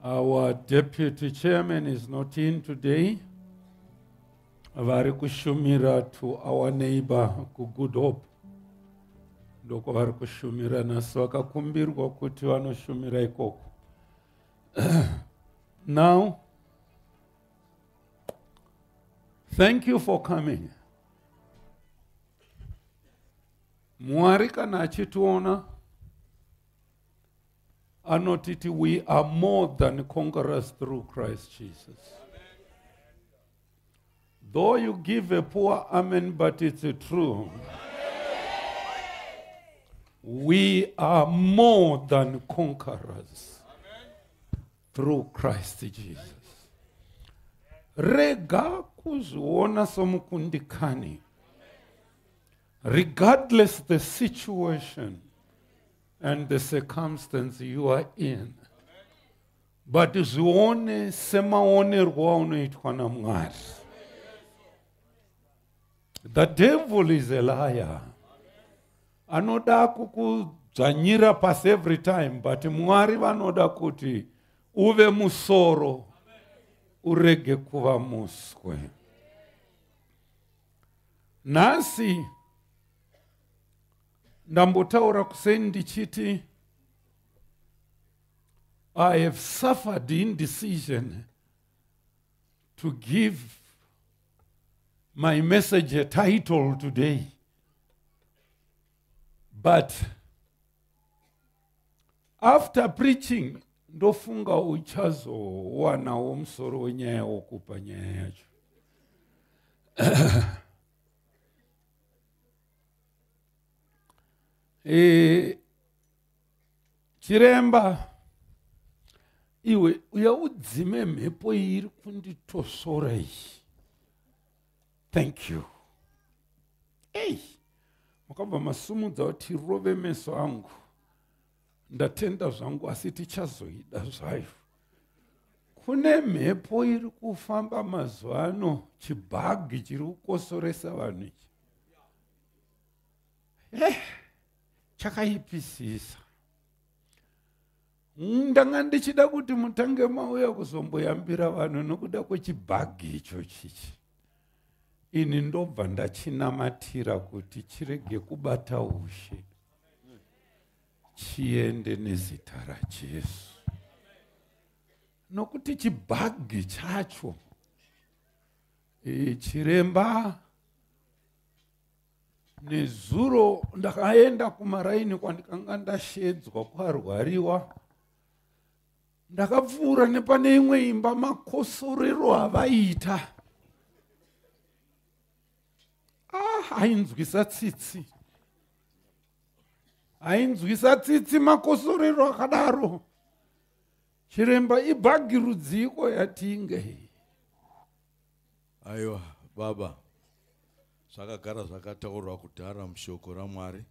Our deputy chairman is not in today. Vari kushumira to our neighbor ku Good Hope. Ndoko vari kushumira nasu vakakumbirwa kuti vanoshumira ikoko. Now, thank you for coming. Mwari kana achituona anotiti we are more than conquerors through Christ Jesus. Though you give a poor amen, but it's true. We are more than conquerors through Christ Jesus. Rega kuzviona somukundikani. Regardless the situation and the circumstance you are in. But zvione semaonerwa unoitwa naMwari. The devil is a liar. Anoda kukudzvanyira pasi every time, but Mwari vanoda kuti uve musoro, urege kuva muswe. Nasi ndambotaura kuseni ndichiti I have suffered indecision to give my message a title today. But after preaching, ndofunga uchazowana musoro wenyaya wokupa nyaya yacho. Chiremba, iwe uyaudzime mhepo iri kunditosora iyi. Thank you. Hey, makabva masumudza kuti rove meso angu. Ndatenda zvangu asi tichazoida zvayo. Kune mhepo iri kufamba mazuva ano, chibhagi chiri kukosoresa vanhu ichi. Chakaipisisa. Ndanga ndichida kuti mutange mauya kuzomboyambira vanhu nokuda kwechibhagi icho chichi. Ini ndobva ndachinamatira kuti chirege kubata ushe. Chiende nezita raJesu. Nokuti chibhagi chacho. Chiremba nezuro ndakaenda kumaraini kwandikanga ndashedzwa kwarwariwa. Ndakapfuura nepane imwe imba makosorero avaita. Ainzwisa tsitsi. Ainzwisa tsitsi makosorero akadaro. Chiremba ibhagi rudziko yatinge. Aiwa baba. Zvakagara zvakataurwa kudhara mushoko raMwari.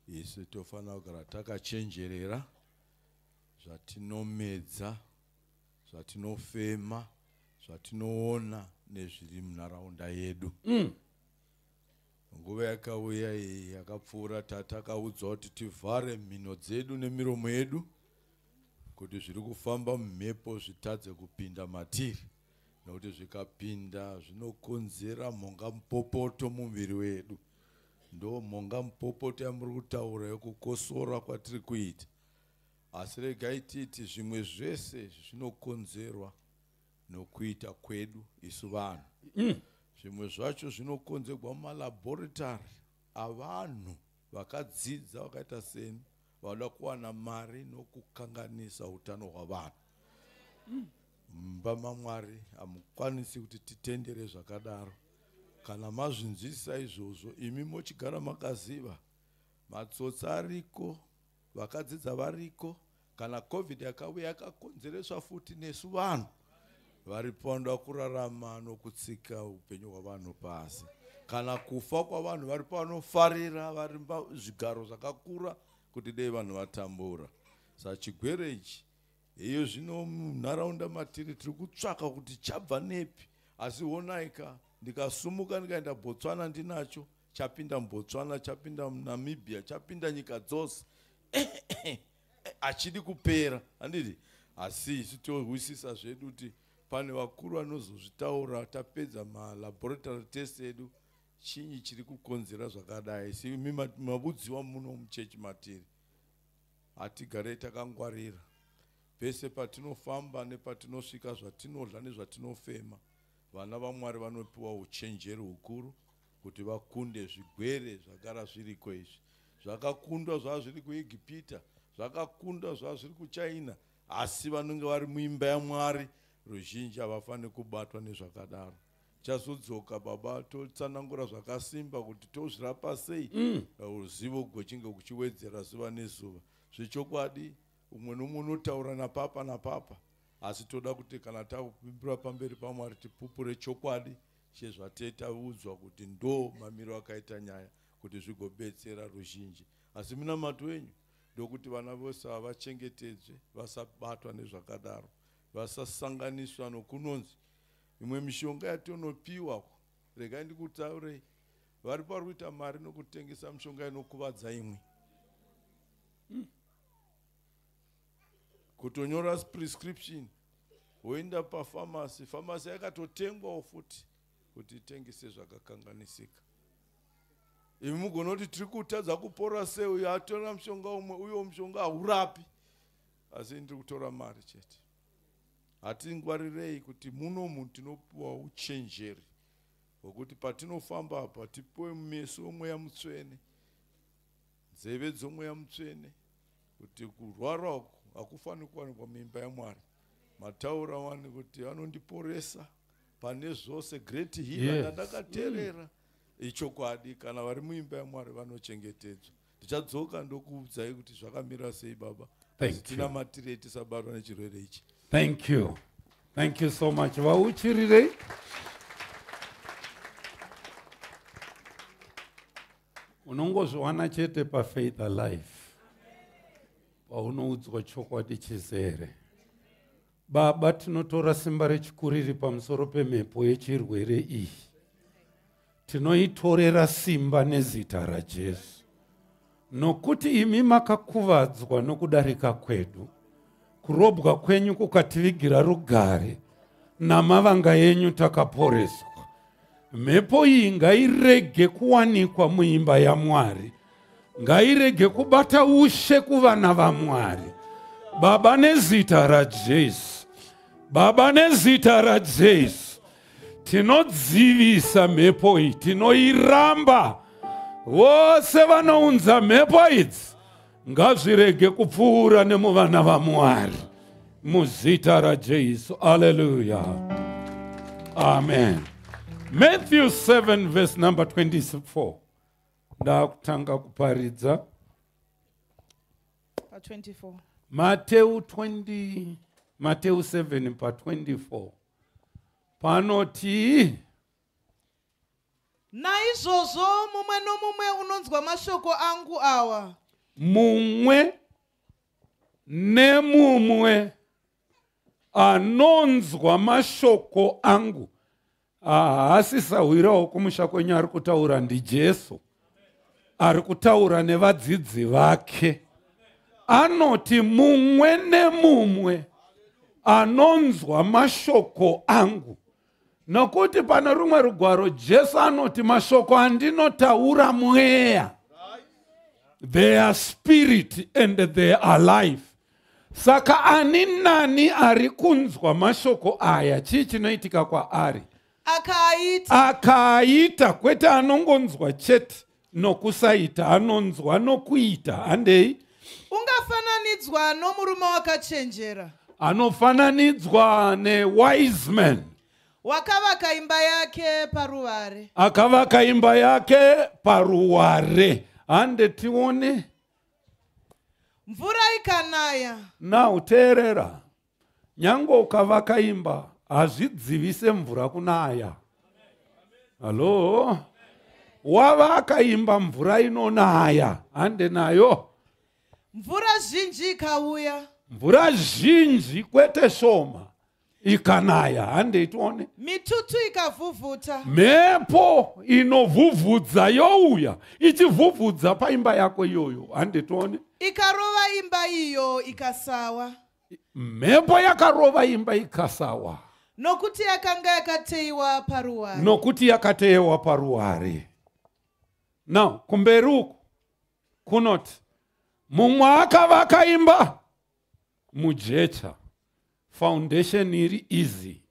Isu tofanira kugara takachenjerera zvatinomedza, zvatinofema, zvatinoona nezviri munharaunda yedu. Nguva yakauya iyi yakapfuura takaudzwa kuti tivhare mhino dzedu nemiromo yedu kuti zviri kufamba mumhepo zvitadze kupinda matiri. Nokuti zvikapinda zvinokonzera mhonga mupopoto mumuviri wedu. Ndo mhonga mupopoto yamuri kutaura yokukosora kwatiri kuita. Asi regai titi zvimwe zvese zvinokonzerwa nokuita kwedu isu vanhu. Zvimwe zvacho zvinokonzerwa mumalaboratory avanhu vakadzidza vakaita seni vanoda kuwana mari nokukanganisa utano hwavanhu. Mumba maMwari hamukwanisi kuti titendere zvakadaro. Kana mazvinzwisisa izvozvo, imi mochigara makaziva. Matsotsi ariko, vakadzidza variko, kana COVID yakauya yakakonzereswa futi nesu vanhu. Varipo vanoda kurarama nokutsika upenyu hwavanhu pasi. Kana kufa kwavanhu varipo vanofarira, vari zvigaro zvakakura kuti dei vanhu vatambura. Sachigwere ichi iyo zvino munharaunda matiri tiri kutsvaka kuti chabva nepi. Asi onaika ndikasumuka ndikaenda Botswana ndinacho, chapinda muBotswana, chapinda muNamibia, chapinda nyika dzose. achidi kupera. Handiti? Asi isu tohwisisa zvedu kuti pane vakuru vanozozvitaura tapedza malaboratory test edu chinyi chiri kukonzera zvakadai. Si mabudziwa muno muchechi matiri hatigare takangwarira. Pese patinofamba nepatinosvika zvatinodla nezvatinofema, vana vaMwari vanopiwa uchenjeri hukuru kuti vakunde zvigwere zvagara zviriko izvi. Zvakakundwa zvazviri kuIgipita, zvakakundwa zvazviri kuChina, asi vanenge vari muimba yaMwari ruzhinji havafani kubatwa nezvakadaro. Chazodzoka baba totsanangura zvakasimba kuti tozvirapa sei ruzivo gochinge kuchiwedzera zuva nezuva. Zvechokwadi umwe nomwe unotaura napapa napapa, asi toda kuti kana takupimbira pamberi paMwari tipupure chokwadi chezvataudzwa kuti ndo mamiro akaita nyaya kuti zvigobetsera ruzhinji. Asi minamato wenyu ndokuti vana vose vachengetedzwe, vasabatwa nezvakadaro, vasasanganiswa nokunonzi imwe mishonga yatinopiwa. Regai ndikutaurei, vari pari kuita mari nokutengesa mishonga inokuvadza imwe. Kutonyora prescription woenda pafamasi, famasi yakatotengwawo futi kuti itengese zvakakanganisika. Imi mugona kuti tiri kutadza kupora sei, uyo atora mushonga umwe, uyo mushonga haurapi, asi ndiri kutora mari chete. Hatingwarirei kuti munomu tinopiwa uchenjeri hwekuti patinofamba apa tipiwe meso omweya mutsvene, nzeve dzomweya mutsvene, kuti kurwara uku hakufani kuwanikwa muimba yaMwari. Mataura wani kuti anondiporesa pane zvose, great healer ndandakateerera. Ichokwadi, kana vari muimba yaMwari vanochengetedzwa. Ndichadzoka ndokuudzai kuti zvakamira sei baba. Tina matire tisabatwa nechirwere ichi. Thank you. Thank you so much. Vauchirire. Unongozviwana chete paFaith Alive. Paunoudzwa chokwadi chizere. Baba, tinotora simba rechikuriri pamusoro pemhepo yechirwere iyi. Tinoitorera simba nezita raJesu. Nokuti imi makakuvadzwa nokudarika kwedu, kurobwa kwenyu kukativigira rugare, namavanga yenyu takaporeswa. Mhepo iyi ngairege kuwanikwa muimba yaMwari, ngairege kubata ushe kuvana vaMwari. Baba, nezita raJesu, Baba, nezita raJesu, tinodzivisa mhepo iyi, tinoiramba. Vose vanounza mhepo idzi ngazvirege kupfuura nemuvana vaMwari, muzita raJesu. Hallelujah. Amen. Matthew 7 verse number 24. Ndakutanga kuparidza. 24. Matthew 7 pa 24. Panoti, naizvozvo mumwe nomumwe unonzwa mashoko angu awa, mumwe nemumwe anonzwa mashoko angu. Haasisahwirawo kumusha kwenyu ari kutaura ndiJesu, ari kutaura nevadzidzi vake. Anoti mumwe nemumwe anonzwa mashoko angu. Nokuti pana rumwe rugwaro Jesu anoti mashoko andinotaura mweya, they are spirit and they are life. Saka ani nani ari kunzwa mashoko aya, chii chinoitika kwaari? Akaita, kwete anongonzwa chete nokusaita, anonzwa nokuita. Handei? Ungafananidzwa nomurume wakachenjera, anofananidzwa ne-wise man, wakavaka imba yake paruware. Akavaka imba yake paruware. Hande tione. Mvura ikanaya. Now teerera. Nyango ukavaka imba hazvidzivise mvura kunaya. Halo? Wavaka imba mvura inonaya. Hande nayo. Mvura zhinji ikauya. Mvura zhinji kwete shoma ikanaya. Hande tione. Mitutu ikavhuvhuta. Mhepo inovhuvhudza youya ichivhuvhudza paimba yako iyoyo. Hande tione. ikarova imba iyo ikasawa. Mhepo yakarova imba ikasawa. Nokuti yakanga yakateiwa paruware. Nokuti yakateiwa paruware. Now, kumberi uku kunoti mumwe akavaka imba mujecha, foundation iri easy.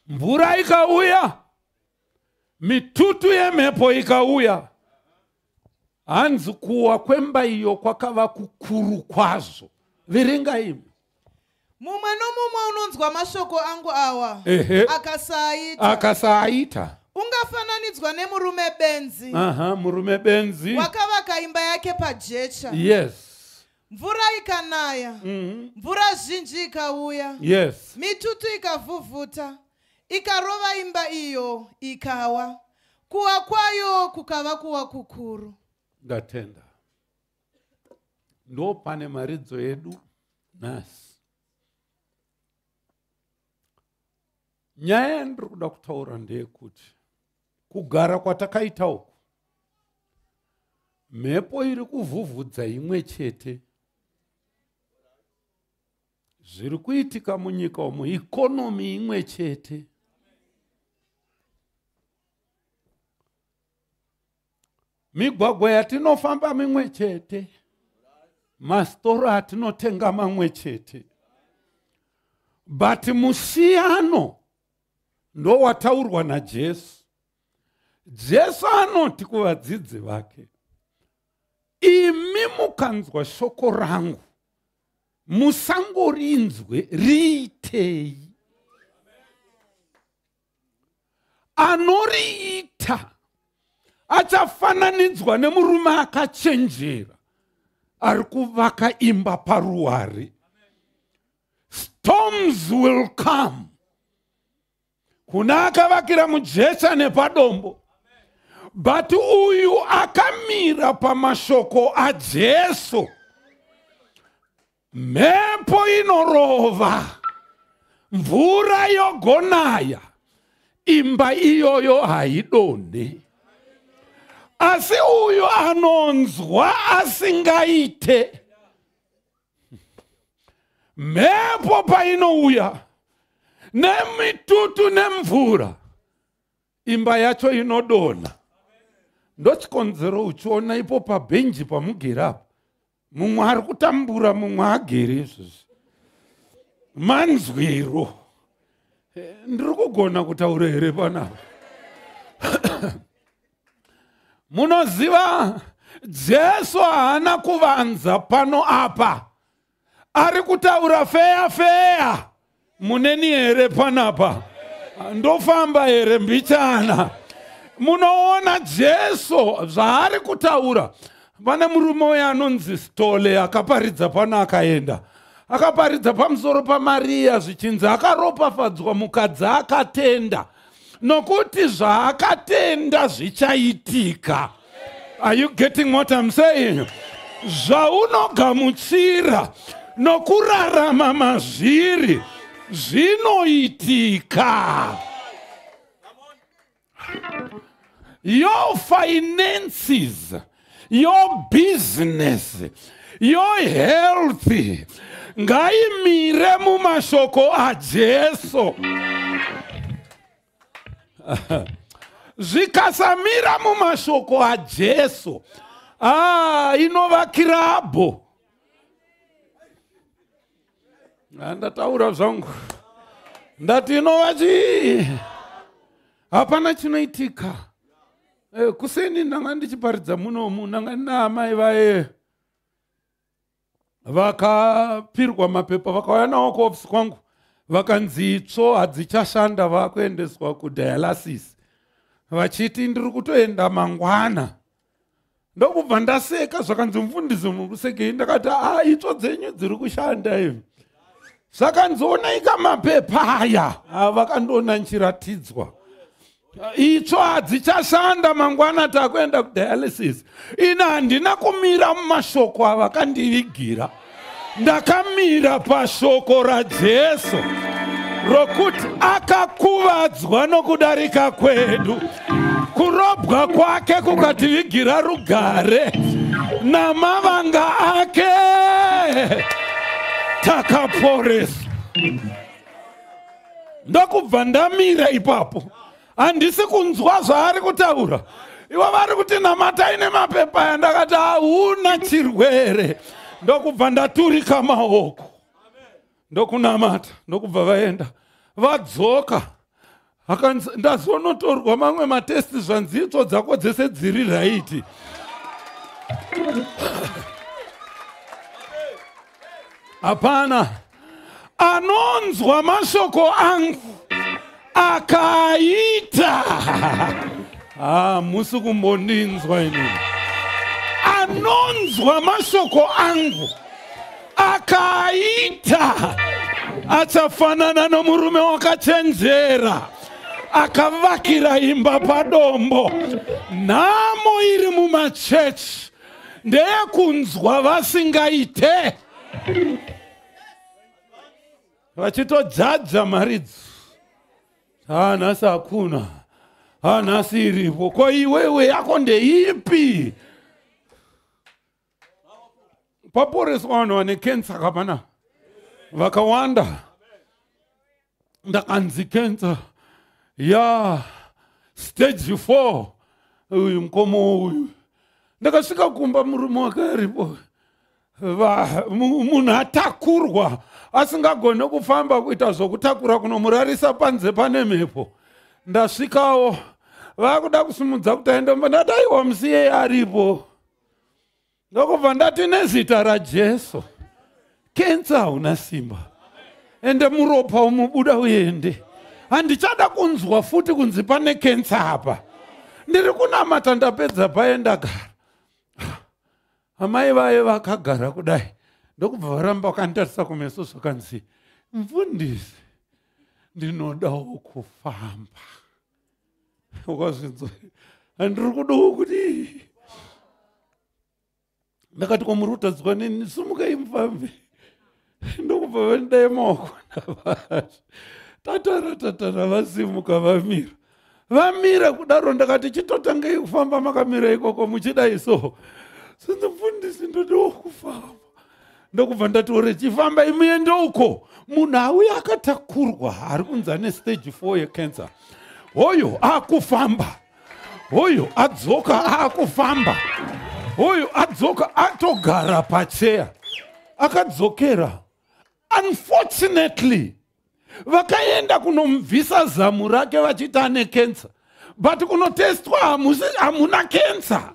Mvura ikauya, mitutu yemhepo ikauya, hanzi kuwa kwemba iyo kwakava kukuru kwazvo. Verenga imi. Mumwe nomumwe unonzwa mashoko angu awa akasaita ungafananidzwa nemurume benzi. Murume benzi wakavaka imba yake pajecha. Yes. Mvura ikanaya, mvura zhinji ikauya, yes, mitutu ikavhuvhuta, ikarova imba iyo ikawa, kuwa kwayo kukava kuwa kukuru. Ndatenda. Ndo pane maridzo yedu nasi. Nyaya ndiri kuda kutaura ndeyekuti kugara kwatakaita uku, mhepo iri kuvhuvhudza imwe chete. Zviri kuitika munyika umu, ikonomi imwe chete. Migwagwa yatinofamba mimwe chete. Masitoro atinotenga mamwe chete. But musiyano ndo wataurwa naJesu. Jesu anoti kuvadzidzi vake, imi mukanzwa shoko rangu, musangorinzwe, riitei. Anoriita achafananidzwa nemurume akachenjera ari kuvaka imba paruware. Storms will come. Kuna akavakira mujecha nepadombo. But uyu akamira pamashoko aJesu, mhepo inorova, mvura yogonaya, imba iyoyo haidonhe. Asi uyu anonzwa asingaite. Mhepo painouya, nemitutu nemvura, imba yacho inodonha. Ndochikonzero uchiona ipo pabhenji pamugere apa, mumwe ari kutambura, mumwe agere izvozvi. Manzwiro. Ndiri kugona kutaura here panapa? Munoziva Jesu haana kuvanza pano apa. Ari kutaura feya. Muneni here panapa? Ndofamba here mbichana? Munoona Jesu zvaari kutaura. Pane murume uya anonzi Stole akaparidza pano akaenda. Akaparidza pamusoro paMaria zvichinzi akaropafadzwa mukadzi akatenda, nokuti zvaakatenda zvichaitika. Are you getting what I'm saying? Zvaunogamuchira nokurarama mazviri zvinoitika. Your finances, your business, your health ngaimire mumashoko aJesu. Zvikasamira mumashoko aJesu, inovakirabo. Ndataura zvangu. Ndati inovachi hapana chinoitika. Kuseni ndanga ndichiparidza munomu, ndanga ndina amai vaye vakapirwa mapepa, vakauya nawo kuofisi kwangu, vakanzi itsvo hadzichashanda, vakuendeswa kudialysis. Vachiti ndiri kutoenda mangwana. Ndokubva ndaseka, zvakanzi mufundisi murusekei. Ndakati itsvo dzenyu dziri kushanda imi. Zvakanzoonaika mapepa aya, vakandoona nchiratidzwa. Itsvo hadzichashanda, mangwana takuenda kudialysis. Ina handina kumira mumashoko avakandivigira. Ndakamira pashoko raJesu, rokuti akakuvadzwa nokudarika kwedu, kurobwa kwake kukativigira rugare, namavanga ake takaporeswa. Ndokubva ndamira ipapo, handisi kunzwa zvaari kutaura. Ivo vari kuti namatai nemapepa yandakati hauna chirwere. Ndokubva ndaturika maoko ndokunamata, ndokubva vaenda vadzoka. Ndazonotorwa mamwe matesti zvanzitso dzako dzese dziri raiti. Hapana, anonzwa mashoko angu akaita. Musi kumbondinzwa inini. Anonzwa mashoko angu akaita achafanana nomurume wakachenjera akavakira imba padombo. Nhamo iri mumachechi ndeyekunzwa vasingaite, vachitojaja maridzo. Nhasi hakuna, nhasi iripo. Ko iwewe yako ndeipi? Paporeswa vanhu vane kensa kapana vakawanda. Ndakanzi kensa ya stage 4 uyu mukomo uyu. Ndakasvika kumba murume wakaripo. Munhu atakurwa asingagone kufamba kuita zvokutakura kunomurarisa panze pane mhepo. Ndasvikawo vakuda kusimudza kuti aendomba, ndadaiwa musiye aripo. Ndokubva ndati nezita raJesu, kensa hauna simba, ende muropa umubuda uende. Handichada kunzwa futi kunzi pane kensa apa. Ndiri kunamata ndapedza paendagara. Amai vaye vakagara kudai. Ndokubva varamba vakanditarisa kumeso zvakanzi, mufundisi, ndinodawo kufamba. Ukazvinzwa, handiri kudawo kuti. Ndakati kwamurutadzwa nini, simukai mufambe. Ndokubva vandai maoko navazvi. Tatara vasimuka vamira. Vamira kudaro ndakati chitotangei kufamba makamira ikoko muchidai so. Sinzi mufundisi ndodawo kufamba. Ndokubva ndati ore chifamba imuende uko. Munhu auya akatakurwa ari kunzi ane stage 4 yecancer. Hoyo akufamba. Hoyo adzoka akufamba. Hoyo adzoka atogara pacheya. Akadzokera. Unfortunately, vakaenda kunomubvisa zamu rake vachiti ane cancer. But kunotestwa hamuna cancer.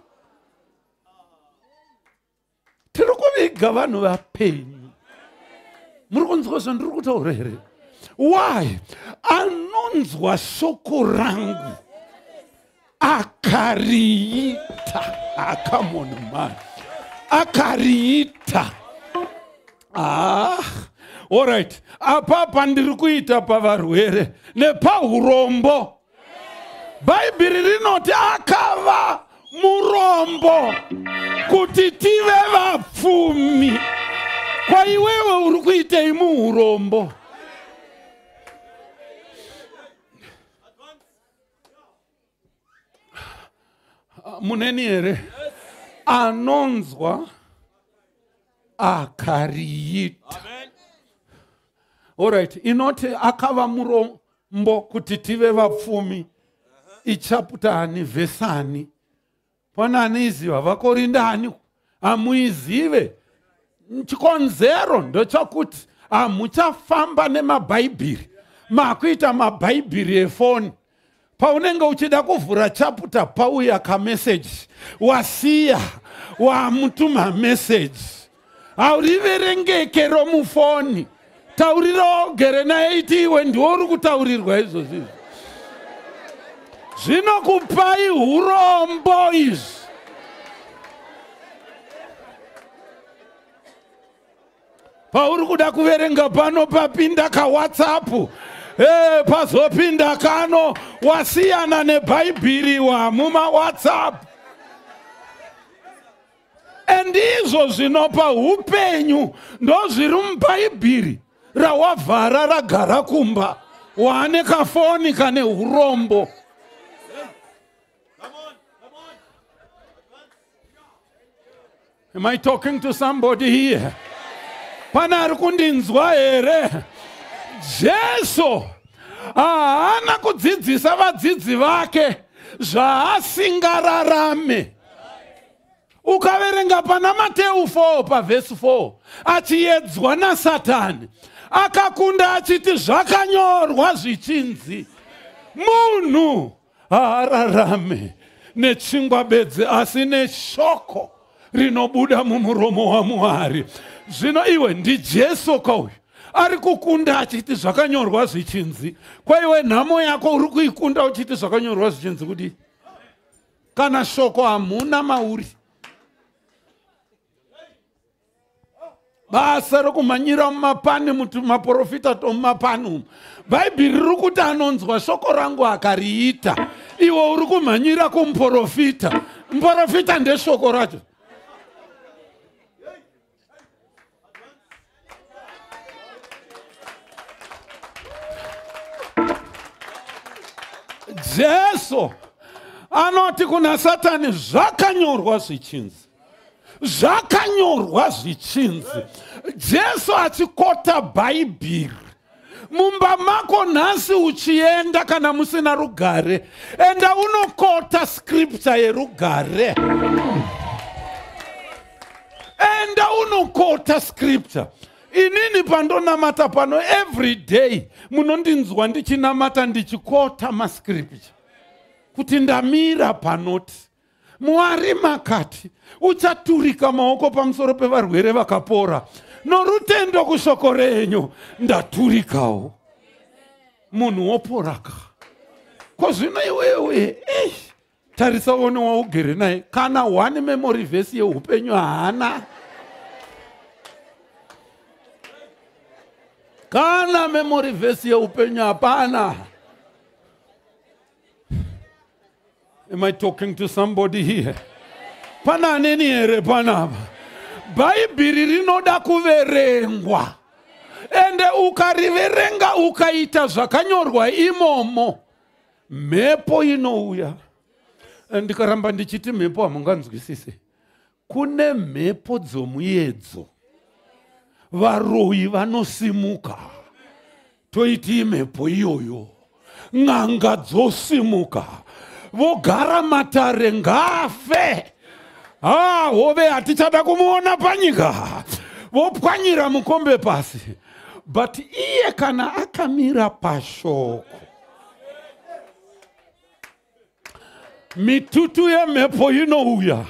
Tiri kuviga vanhu vapenyu. Muri kunzwa zvandiri kutaura here? Why? Anonzwa shoko rangu akariita. Come on man. Akariita. All right. Apa ndiri kuita pavarwere nepahurombo. Bhaibheri rinoti akava murombo kuti tive vapfumi. Kwa iwewe uri kuitei muhurombo? Muneni here? Anonzwa akariita. Alright, inoti akava murombo kuti tive vapfumi. Ichaputani vesani. Pana aniziva vakorindani amuizive. Chikonzero ndochakuti hamuchafamba nemabhaibheri. Makuita mabhaibheri efoni. Paunenge uchida kuvhura chaputa pauya kameseji. Wasiya wamutuma meseji. Hauriverengeke romufoni. Tauriro gere naye iti iwe ndiwo uri kutaurirwa izvozvo. Zvinokupai hurombo izvi. Pauri kuda kuverenga pano papinda ka WhatsApp. Pazopinda kano wasiyana nebhaibheri wamuma WhatsApp. Ndizvo zvinopa upenyu ndozviri mubhaibheri rawavhara ragara kumba wane kafoni kane hurombo. Am I talking to somebody here? Pana ari kundinzwa here? Jesu haana kudzidzisa vadzidzi vake zvaasingararame. Ukaverenga pana Mateo 4 pavhesi 4, achiedzwa naSatani akakunda achiti zvakanyorwa zvichinzi, munhu haararame nechingwa bedzi asi neshoko rinobuda mumuromo waMwari. Zvino iwe ndiJesu kauyu ari kukunda achiti zvakanyorwa zvichinzi. Kwaiwe nhamo yako uri kuikunda uchiti zvakanyorwa zvichinzi kudi? Kana shoko hamuna mauri. Basa rokumanyira mumapani maprofita tomumapani. Bhaibheri riri kuti anonzwa shoko rangu akariita. Iwe uri kumhanyira kumuprofita. Muprofita ndeshoko racho. Jesu anoti kuna Satani zvakanyorwa zvichinzi. Zvakanyorwa zvichinzi. Jesu achikota Bhaibheri. Mumba mako nhasi uchienda kana musina rugare, enda unokota scripture yerugare. Enda unokota scripture. Inini pandonamata pano every day munondinzwa ndichinamata ndichikota mascripture kuti ndamira panoti Mwari makati uchaturika maoko pamusoro pevarwere vakapora norutendo kushoko renyu ndaturikawo. Munhu woporaka. Kozvino iwewe tarisa one waugere naye kana one memory verse yeupenyu haana. Kana memory verse yeupenyu hapana. Am I talking to somebody here? Pana neni here panapa? Bhaibheri rinoda kuverengwa. Ende ukariverenga ukaita zvakanyorwa imomo, mhepo inouya. Ndikaramba ndichiti mhepo hamunganzwisise. Kune mhepo dzomuyedzo. Varoyi vanosimuka. Toiti mhepo iyoyo. N'anga dzosimuka. Vogara matare ngafe. Hove hatichada kumuona panyika. Vopwanyira mukombe pasi. But iye kana akamira pashoko, mitutu yemhepo inouya,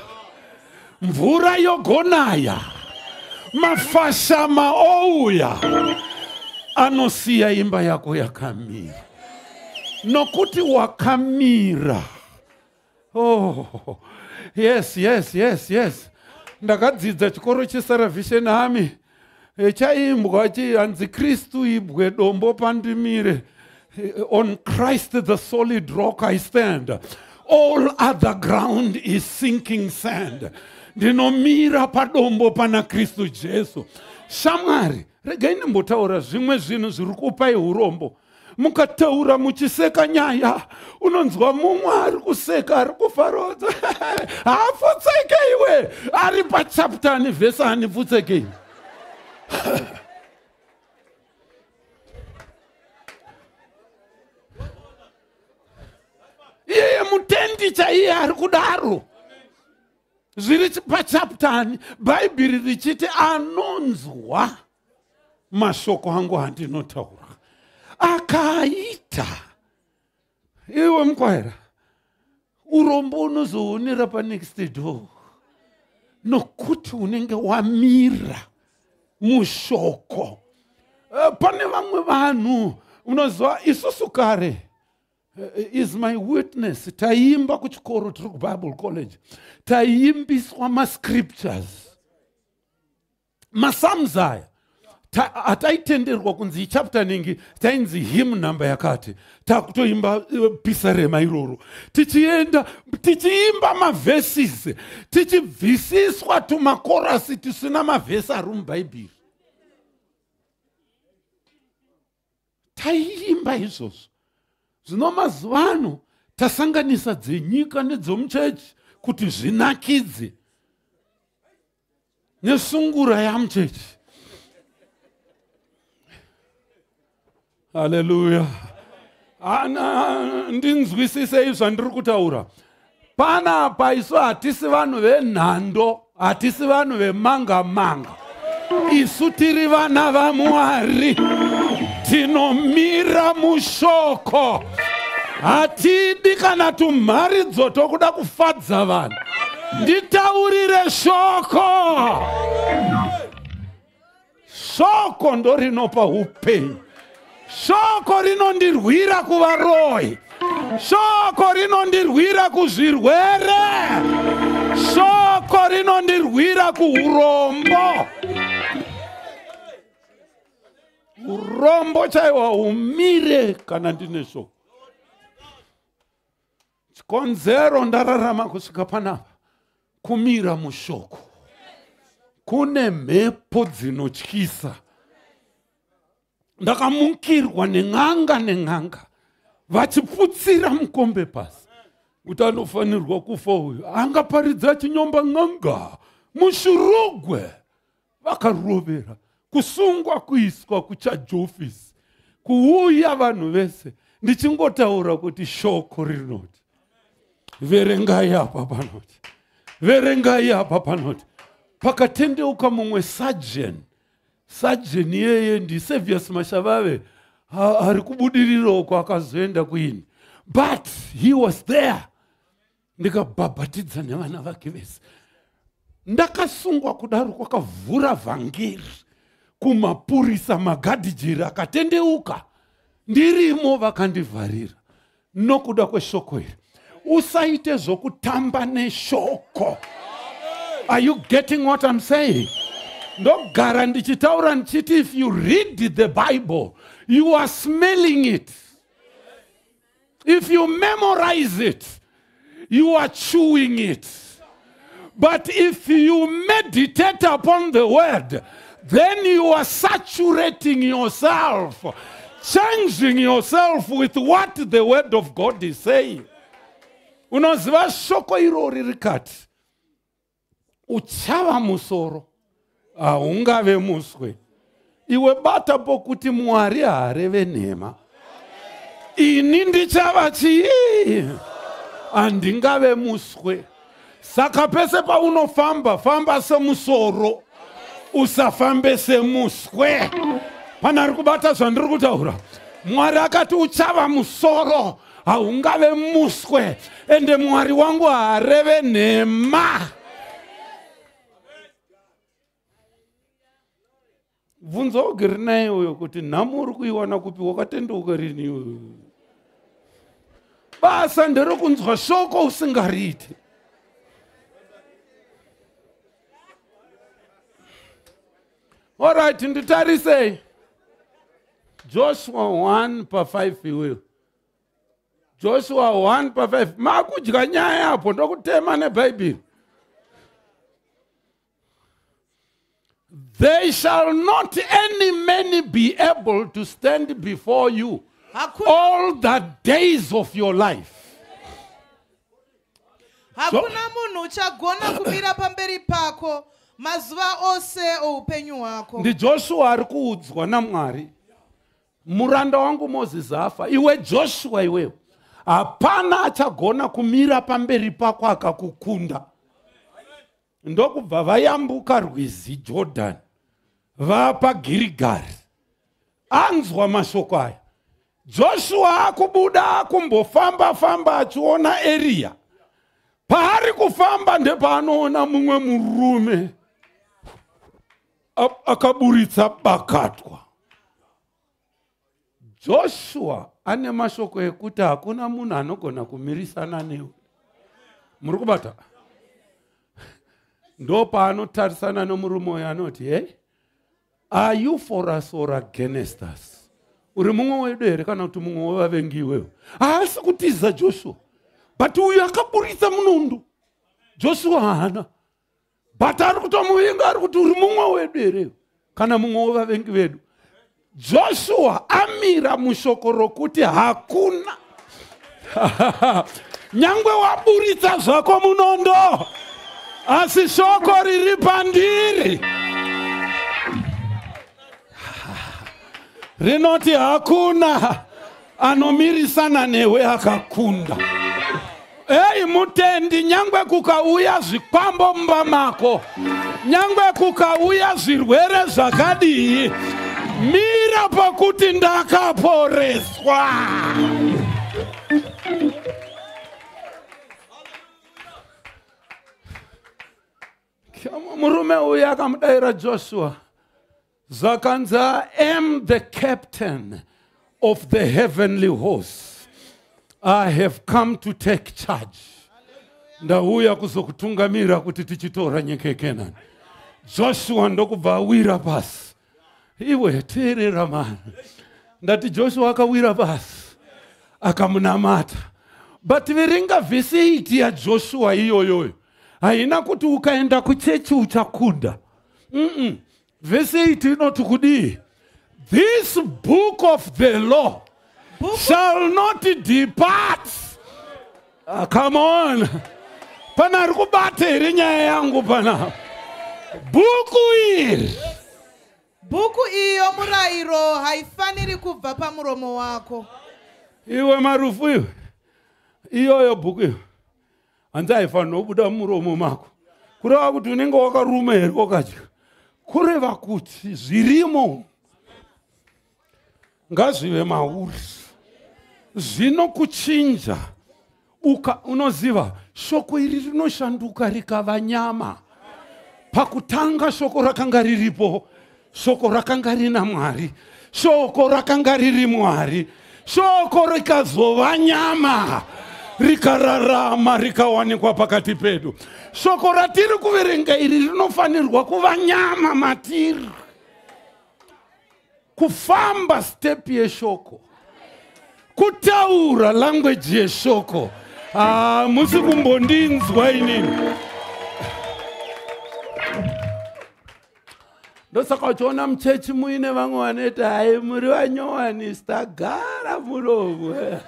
mvura yogonaya, mafashama ouya, anosiya imba yako yakamira. Nokuti wakamira. Oh, yes. Ndakadzidza chikoro cheSalvation Army. Chaimbwa chianzi Kristu ibwe dombo pandimire. On Christ the solid rock I stand. All other ground is sinking sand. Ndinomira padombo pana Kristu Jesu. Shamwari, regai ndimbotaura zvimwe zvinhu zviri kupai urombo. Mukataura muchiseka nyaya, unonzwa mumwe ari kuseka ari kufarodza. Hafutseke iwe, ari pachapter ani verse ani futseke. Iye mutendi chaiye ari kudaro. Zviri pachapter ani, Bhaibheri richiti anonzwa mashoko angu andinotaura. Akaita. Iwe mkwaira. Urombo unozoonera pa next door. Nokuti unenge wamira mushoko. Pane vamwe vanhu unozwa isusu kare. Is my witness. Taimba kuchikoro tiri Bible College. Taimbiswa ma scriptures. Masamzaya. Ataitenderwa kunzi chapter ningi tainzi hymn number yakati takutoimba pisarema iroro tichiimba ma verses tichibvisiswa tuma chorus tisina ma verse ari muBhaibheri. Taiimba izvozvo. Zvino mazuva ano tasanganisa dzenyika nedzomuchechi kuti zvinakidze. nesungura yamuchechi. Haleluya. Ndinzwisise izvo ndiri kutaura. Panapa isu hatisi vanhu venhando, hatisi vanhu vemanga-manga. Isu tiri vana vaMwari. Tinomira mushoko. Hatidi kana tumharidzo tokuda kufadza vanhu. Nditaurire shoko. Shoko ndo rinopa upenyu. Shoko rinondirwira kuvaroyi. Shoko rinondirwira kuzvirwere. Shoko rinondirwira kuurombo. Urombo chaiwa umire kana ndine shoko. Chikonzero ndararama kusvika panapa. Kumira mushoko. Kune mhepo dzinotyisa. Ndakamukirwa neng'anga vachiputsira mukombe pasi kuti anofanirwa kufa uyu. Angaparidza chinyomba ng'anga mushurugwe. Vakarovera kusungwa kuiswa kuchajofisi kuuya vanhu vese. Ndichingotaura kuti shoko rinoti. Verengai apa panoti. Verengai apa panoti. Pakatendeuka mumwe sajeni yeye ndiSavious Mashavave ari kubudiriro kwakazoenda kuini. But he was there. Ndikabhabhatidza nevana vake vese. Ndakasungwa kudaro kwakavhura vhangeri kumapurisa magadhijeri akatendeuka. Ndirimo vakandivharira. Nokuda kweshoko iri. Usaite zvokutamba neshoko. Are you getting what I'm saying? Ndogara ndichitaura ndichiti, if you read the Bible, you are smelling it. If you memorize it, you are chewing it. But if you meditate upon the word, then you are saturating yourself, changing yourself with what the word of God is saying. Unoziva shoko irori rikati. Uchava musoro. Ungave muswe. Iwe bata pokuti Mwari hareve nhema. Ini ndichava chii. Andingave muswe. Saka pese paunofamba, famba semusoro. Usafambe semuswe. Panari kubata zvandiri kutaura. Mwari akati uchava musoro. Haungave muswe. Ende Mwari wangu hareve nhema. Bvunza ugere naye uyo kuti nhamo uri kuiwana kupi, wakatendeuka rini uyo. Basa nderekunzwa shoko usingariite. Alright, nditarise Joshua 1:5 iweyo. Joshua 1:5. Makudya nyaya hapo ndokutema neBhayibheri. They shall not any man be able to stand before you all the days of your life. Hakuna munhu uchagona kumira pamberi pako mazuva ose oupenyu hwako. Ndi Joshua ari kuudzwa naMwari. Muranda wangu Moses afa. Iwe Joshua iwewe. Hapana achagona kumira pamberi pako akakukunda. Ndokubva vayambuka rwizi Jordan. Vapa Gilgali. Anzwa mashoko aya. Joshua akubuda kumbofamba achiona Eria. Paari kufamba ndepanoona mumwe murume akaburitsa bakatwa. Joshua ane mashoko ekuti hakuna munhu anogona kumirisana newe. Muri kubata? Ndo paanotarisana nomurume uyu anoti, hey, are you for us or against us? Uri mumwe wedu here kana kuti mumwe wevavengi iwewe? Haasi kutiza Joshua. But uyu akaburitsa munondo. Joshua haana. But ari kutomuvinga ari kuti uri mumwe wedu here kana mumwe wevavengi vedu. Joshua amira mushoko rokuti hakuna. Nyangwe waburitsa zvako munondo. asi shoko riri pandiri rinoti hakuna anomirisana newe akakunda. Ei mutendi, nyangwe kukauya zvikwambo mumba mako, nyangwe kukauya zvirwere zvakadii, mira pakuti ndakaporeswa. Murume uyu akamudaira Joshua, zvakanzi, I am the captain of the heavenly host. I have come to take charge. Ndauya kuzokutungamira kuti tichitora nyika yeKenani. Joshua ndokubva awira pasi. Iwe teerera mani. Ndati Joshua akawira pasi akamunamata. But viringa vhesi 8 ya Joshua iyoyo haina kuti ukaenda kuchechi uchakunda. Vhesi 8 inoti kudii? This book of the law shall not depart. Come on. Pana rikubata iri nyaya yangu pana. Buku iyo murayiro haifaniri kubva pamuromo wako. Iwe marufu iwe. Iyoyo bhuku iyo hanzi haifanira kubuda muromo mako. Kureva kuti unenge wakaruma here wakadya. Kureva kuti zvirimo ngazvive mauri. Zvinokuchinja. Unoziva shoko iri rinoshanduka rikava nyama. Pakutanga shoko rakanga riripo, shoko rakanga rina Mwari, shoko rakanga riri Mwari, shoko rikazova nyama, rikararama, rikawanikwa pakati pedu. Shoko ratiri kuverenga iri rinofanirwa kuva nyama matiri. Kufamba step yeshoko, kutaura language yeshoko. Musi kumbondinzwa inini. Ndosaka uchiona mchechi muine vamwe vanoti hai muri vanyowanista, gara muromo.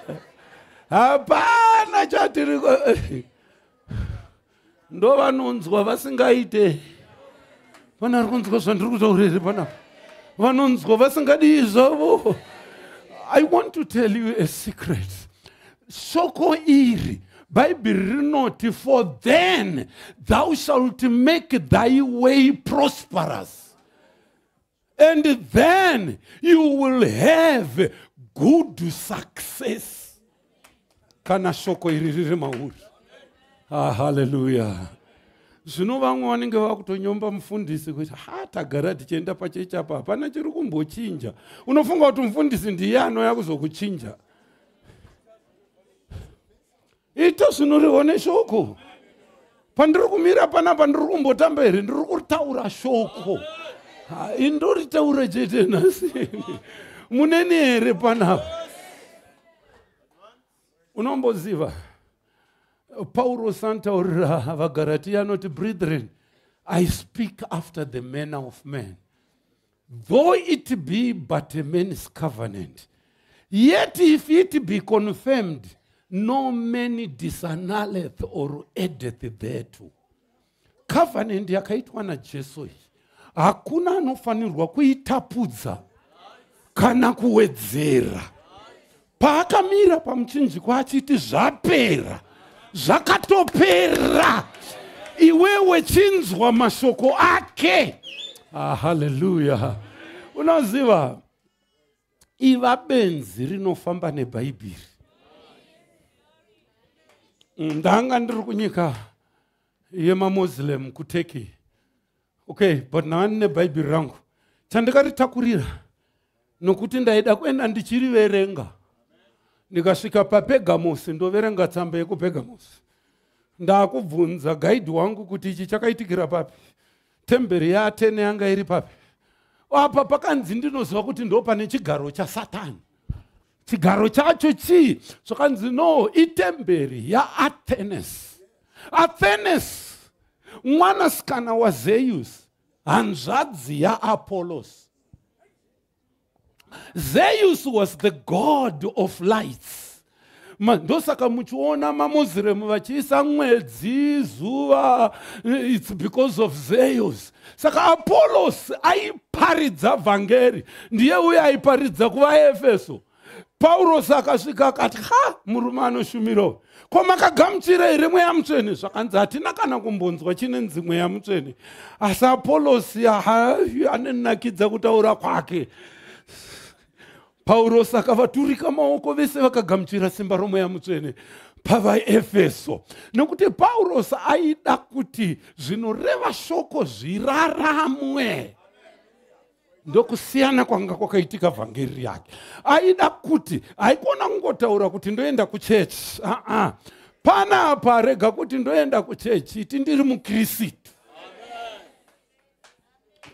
Hapana chatiriko. Ndo vanonzwa vasingaite. Pana rikunzwa zvandiri kutaurira pana. Vanonzwa vasingadi zvavo. I want to tell you a secret. Shoko iri Bible rinoti, for then thou shalt make thy way prosperous, and then you will have good success. Kana shoko iri riri mauri. Hallelujah. Zvino vamwe vanenge vakutonyomba mufundisi kuti tagara tichienda pachechi apa hapana chiri kumbochinja. Unofunga kuti mufundisi ndiye anouya kuzokuchinja. Ito zvinorione shoko. Pandiri kumira panapa ndiri kumbotamba here, ndiri kutaura shoko. Indoritaura chete nhasi. Muneni here panapa. Unomboziva Paulo santaurira vaGalatia anoti, brethren, I speak after the manner of man. Though it be but a man's covenant, yet if it be confirmed, no man disannulleth or addeth thereto. Covenant yakaitwa na Jesu hakuna anofanirwa kuitapudza kana kuwedzera. Paakamira pamuchinjikwa achiti zvapera, zvakatopera, iwewe chinzwa mashoko ake. Hallelujah. Unoziva iva benzi rinofamba neBhaibheri. Ndanga ndiri kunyika yemaMuslim kuTurkey. Okay, but nani neBhaibheri rangu chandikaritakurira nokuti ndaida kuenda ndichiriverenga. Nikasvika paPergamos ndoverenga tsamba yekuPergamos. Ndakubvunza guide wangu kuti ichi chakaitikira papi. Temberi yaAthene yanga iri papi. Apa pakanzi ndinoziva kuti ndo pane chigaro chaSatani. Chigaro chacho chii? Zvakanzi no, itemberi yaAthenes. Athenes mwanasikana waZeus, hanzvadzi yaApollos. Zeus was the god of lights, ndosaka muchiona maMuslim vachiisa mwedzi zuva, it's because of zeus. Saka Apollos aiparidza vhangeri, ndiye uye aiparidza kuvaEfeso. Paulos akasvika akati, murume anoshumirawo, ko makagamuchira here mweya mutsvene? Zvakanzi hatina kana kumbonzwa chinenzi mweya mutsvene. Asi Apollos anonakidza kutaura kwake. Paulos akavaturika maoko, vese vakagamuchira simba romweya mutsvene pavaEfeso. Nokuti Paulos aida kuti zvinoreva shoko zviraramwe. Ndokusiyana kwanga kwakaitika vhangeri yake. Aida kuti haikona kungotaura kuti ndoenda kuchechi. Panapa rega kuti ndoenda kuchechi, iti ndiri muKristu.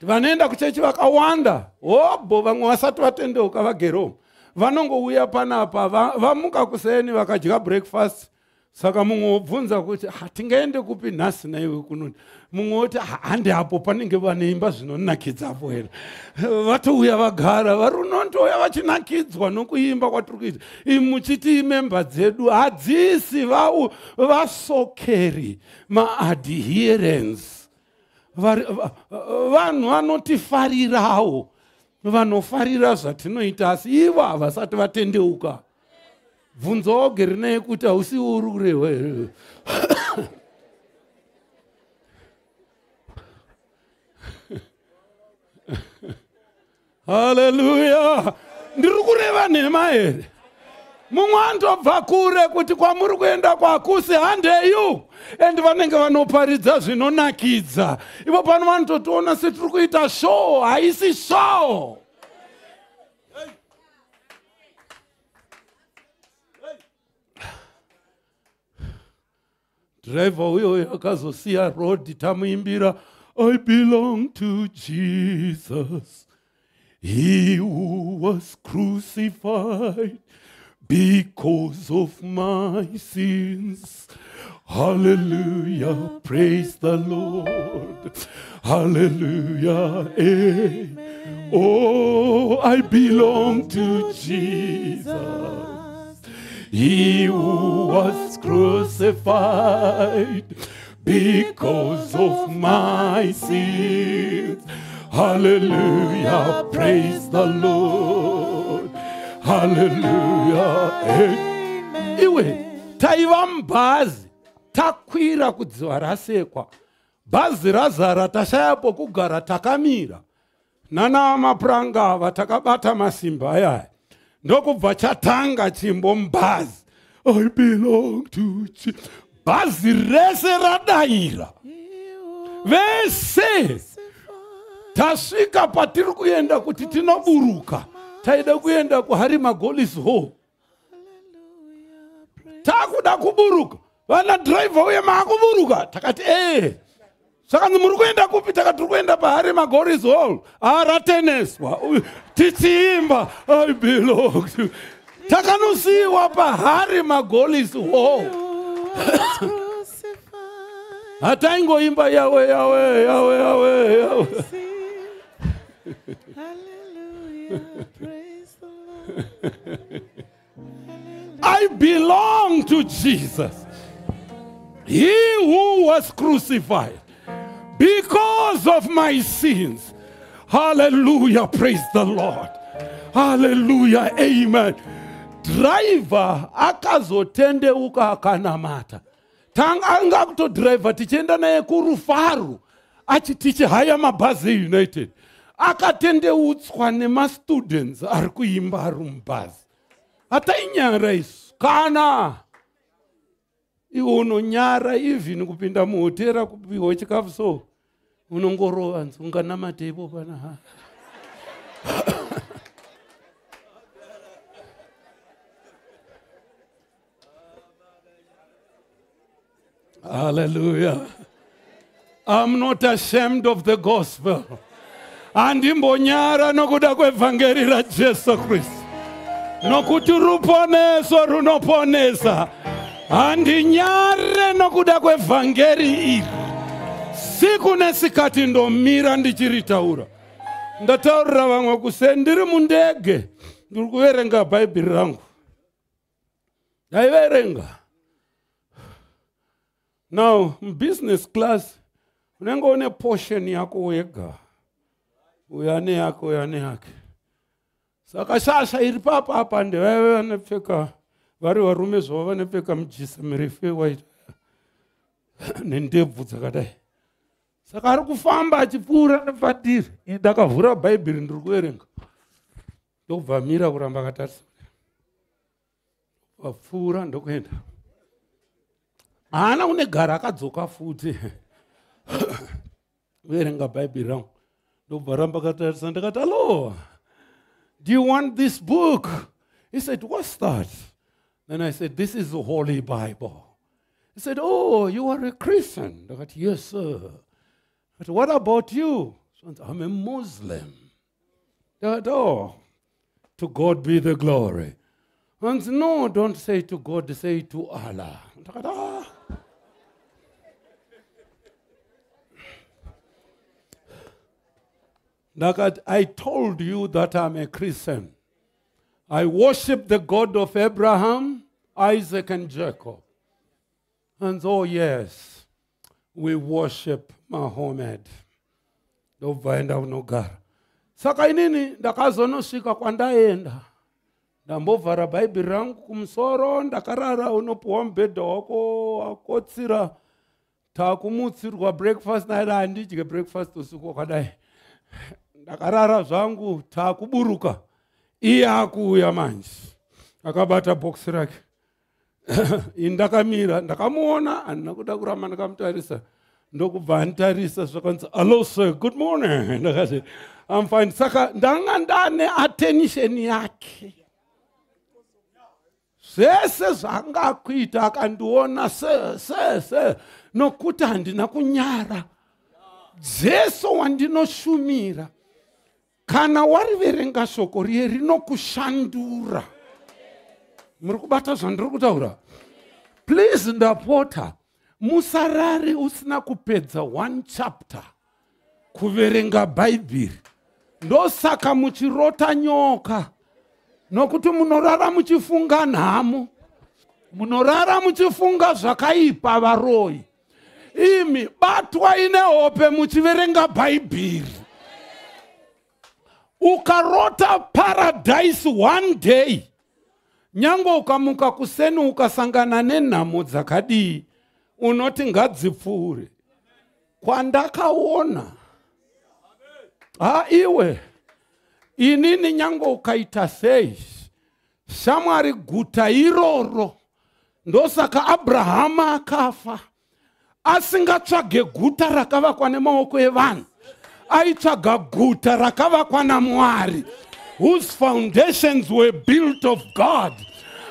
Vanoenda kuchechi vakawanda, vamwe vasati vatendeuka vagero. Vanongouya panapa, vamuka kuseni vakadya breakfast. Saka mumwe obvunza kuti hatingaende kupi nhasi naiwe kunoni. Mumwe oti hande apo panenge vane imba zvinonakidza apo here. Vatouya vagara, varunondouya vachinakidzwa nokuimba kwatiri kuita. Muchiti imemba dzedu hadzisi vasokeri, maadherents. Vanhu vanotifarirawo, vanofarira zvatinoita, asi ivo havasati vatendeuka. Bvunza wogere naye kuti hausi uri kurehwa here. Haleluya! Ndiri kureva nhema here. Mumwe andobva kure kuti kwamuri kuenda kwakusi handeyu, and vanenge vanoparidza zvinonakidza. Ivo pano vanototiona setiri kuita show, haisi show. Driver uyo akazosiya road, tamuimbira, I belong to Jesus, he who was crucified because of my sins. Hallelujah, praise the Lord. Hallelujah, amen. Oh, I belong to Jesus, he who was crucified because of my sins. Hallelujah, praise the Lord. Hallelujah, amen. Iwe, taiva mubhazi, takwira kudziva rasekwa. Bhazi razara, tashayapo kugara takamira. Nana mapuranga ava takabata masimba ayaya. Ndokubva chatanga chimbo mubhazi. I belong to Jesus. Bhazi rese radaira. Vese tasvika patiri kuenda kuti tinoburuka. Taida kuenda kuHarry Magoli's Hall. Takuda kuburuka. Vana driver uye maakuburuka. Takati saka muri kuenda kupi? Takati tiri kuenda paHarry Magoli's Hall. Rateneswa. Tichiimba I belong to. Takanosiwa paHarry Magoli's Hall. Hataingoimba Yawe Yawe Yawe Yawe Yawe. Hallelujah, praise the Lord. I belong to Jesus, he who was crucified because of my sins. Hallelujah, praise the Lord. Hallelujah, amen. Driver akazotendeuka akanamata. Anga kuto driver tichenda naye kurufaru achitiche haya mabhazi United. Akatendeutswa nemastudents ari kuimba ari mubhazi. Hata inyara isu kana iwe unonyara even kupinda muhotera kupiwa chikafu so unongorova unganamata ipo pana. Hallelujah. I'm not ashamed of the gospel. Andimbonyara nokuda kwevhangeri raJesu Kristu. Nokuti ruponeso runoponesa. Andinyare nokuda kwevhangeri iri. Siku nesikati ndomira ndichiritaura. Ndataurira vamwe kuseni ndiri mundege. Ndiri kuverenga Bhaibheri rangu. ndaiverenga. Now, business class, unenge une portion yako wega. Uyane yako, uyane yake. Saka shasha iri papa ndewewe vanepfeka, vari varume zvavo vanepfeka mujisa mirefu yewaita. Nendebvu dzakadai. Saka ari kufamba achipfuura nepadiri. Ndakavhura Bhaibheri ndiri kuverenga. Ndobva mira kuramba akatarisa. Vapfuura ndokuenda. Haana unegara akadzoka futi. Verenga Bhaibheri rangu. Ndobva ramba akatarisa ndakati, "Hello, do you want this book?" He said, "What's that?" Then I said, "This is the Holy Bible." He said, "Oh, you are a Christian?" I said, "Yes, sir." But what about you? So I'm a Muslim. I said, "Oh, to God be the glory." And said, "No, don't say to God, say to Allah." I said, "Ah." I told you that I'm a Christian. I worship the God of Abraham, Isaac, and Jacob. And so, yes, we worship Muhammad. Ndobvaenda unogara. Saka inini ndakazonosvika kwandaenda. Ndambovhara Bhaibheri rangu kumusoro, ndakarara unopuwa mubhedha wako wakotsira. Takumutsirwa breakfast, naida handidye breakfast usiku wakadai. Ndakarara zvangu, takuburuka. Iye akuuya manje. Akabata boksi rake. Ndakamira, ndakamuona, handina kuda kuramba ndakamutarisa. Ndokubva anditarisa zvakanzi, "Hello sir, good morning." Ndakati, "I'm fine." Saka ndanga ndane attention yake. Zvese zvangakuita akandiona, "Sir, nokuti handina kunyara. Jesu wandinoshumira. Kana wariverenga shoko riye rinokushandura." Muri kubata zvandiri kutaura? Please ndapota, musarare usina kupedza 1 chapter kuverenga Bhaibheri. Ndosaka muchirota nyoka. Nokuti munorara muchifunga nhamo. Munorara muchifunga zvakaipa varoi. Imi batwa ine hope muchiverenga Bhaibheri. Ukarota paradise one day. Nyango ukamuka kuseni ukasangana nenhamo dzakadii, unoti ngadzipfuure. Kwandakaona. Iwe. Inini nyango ukaita sei. Shamwari guta iroro. Ndosaka Abrahama akafa. Asingatsvage guta rakavakwa nemaoko evanhu. Aitsvaga guta rakavakwa naMwari, whose foundations were built of God.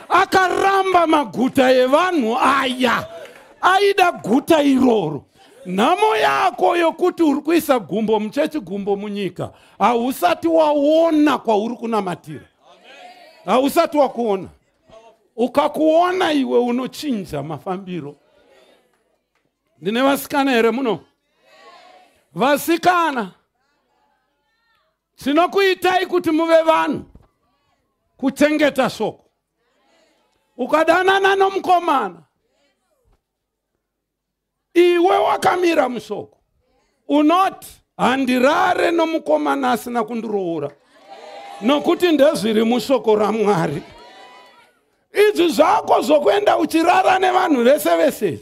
Akaramba maguta evanhu aya. Aida guta iroro. Nhamo yako yokuti uri kuisa gumbo muchechi, gumbo munyika, hausati waona kwauri kunamatira. Hausati wakuona. Ukakuona iwe unochinja mafambiro. Ndine vasikana here muno? Vasikana, tinokuitai kuti muve vanhu kuchengeta shoko. Ukadanana nomukomana, iwe wakamira mushoko. Unoti handirare nomukomana asina kundiroora. Nokuti ndezviri mushoko raMwari. Izvi zvako zvokuenda uchirara nevanhu vese vese.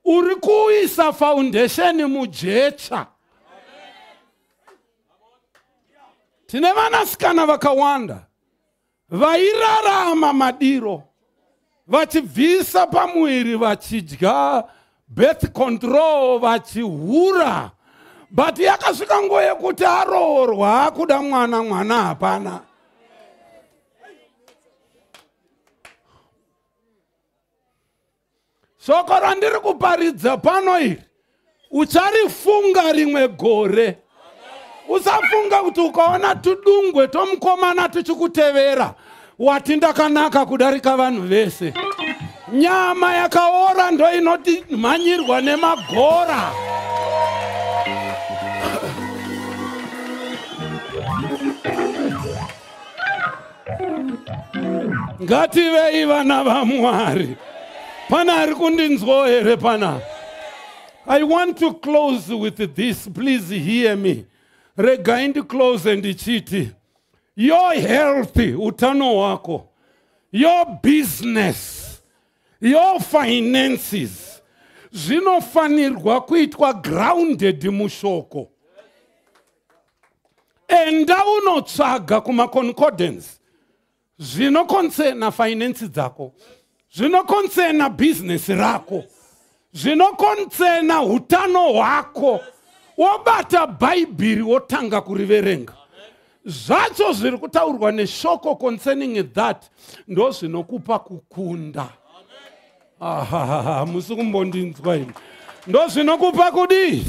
Uri kuisa foundation mujecha. Tine vanasikana vakawanda vairarama madiro, vachibvisa pamuviri, vachidya birth control, vachihura. But yakasvika nguva yekuti aroorwa akuda mwana hapana. Shoko randiri kuparidza pano iri, ucharifunga rimwe gore. Usafunga kuti ukaona tudungwe tomukomana tuchikutevera wati ndakanaka kudarika vanhu vese. Nyama yakaora ndo inoti mhanyirwa nemagora. Ngativei vana vaMwari. Pana ari kundinzwa here pana. I want to close with this. Please hear me. Regai ndiclose ndichiti. Your health, utano wako. Your business. Your finances. Zvinofanirwa kuitwa grounded mushoko. Enda unotsvaga kuma concordance. Zvinokoncerna finances dzako. Zvinokoncerna business rako. Zvinokoncerna hutano hwako. Wobata Bible wotanga kuriverenga. Zvacho zviri kutaurwa neshoko concerning that ndo zvinokupa kukunda. Musi kumbondinzwa ini. Ndo zvinokupa kudi?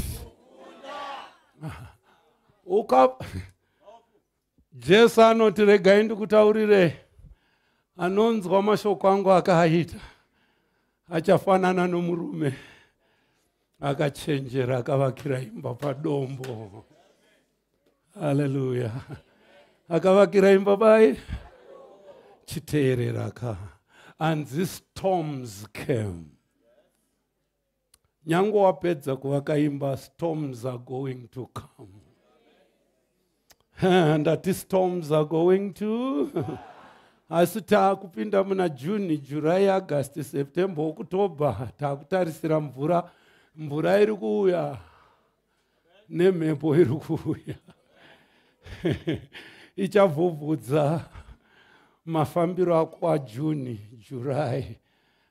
Jesu anoti regai ndikutaurire. Anonzwa mashoko angu akaita. Achafanana nomurume. Akachenjera akavakira imba padombo. Hallelujah. Akavakira imba pai chiteerera ka. And these storms came. Nyango wapedza kuvaka imba, storms are going to come. And that these storms are going to asi taakupinda muna June, July, August, September, October, taakutarisira mvura iri kuuya nemhepo iri kuuya. Ichavhuvhudza mafambiro ako aJune, July,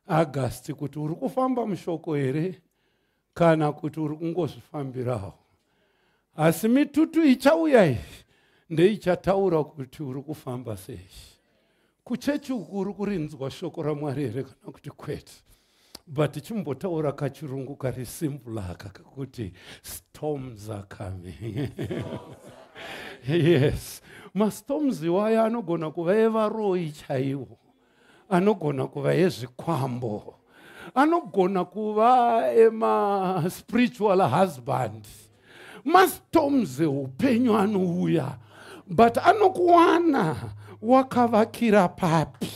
August kuti uri kufamba mushoko here kana kuti uri kungozvifambirawo. Asi mitutu ichauya iyi ndeichataura kuti uri kufamba sei. Kuchechi uku uri kurinzwa shoko raMwari here kana kuti kwete. But chimbotaura kachirungu kari simple aka kakuti storms are coming. Yes. Mastorms iwaya anogona kuva evaroi chaiwo. Anogona kuva ezvikwambo. Anogona kuva ema spiritual husband. Mastorms eupenyu anouya. But anokuwana wakavakira papi.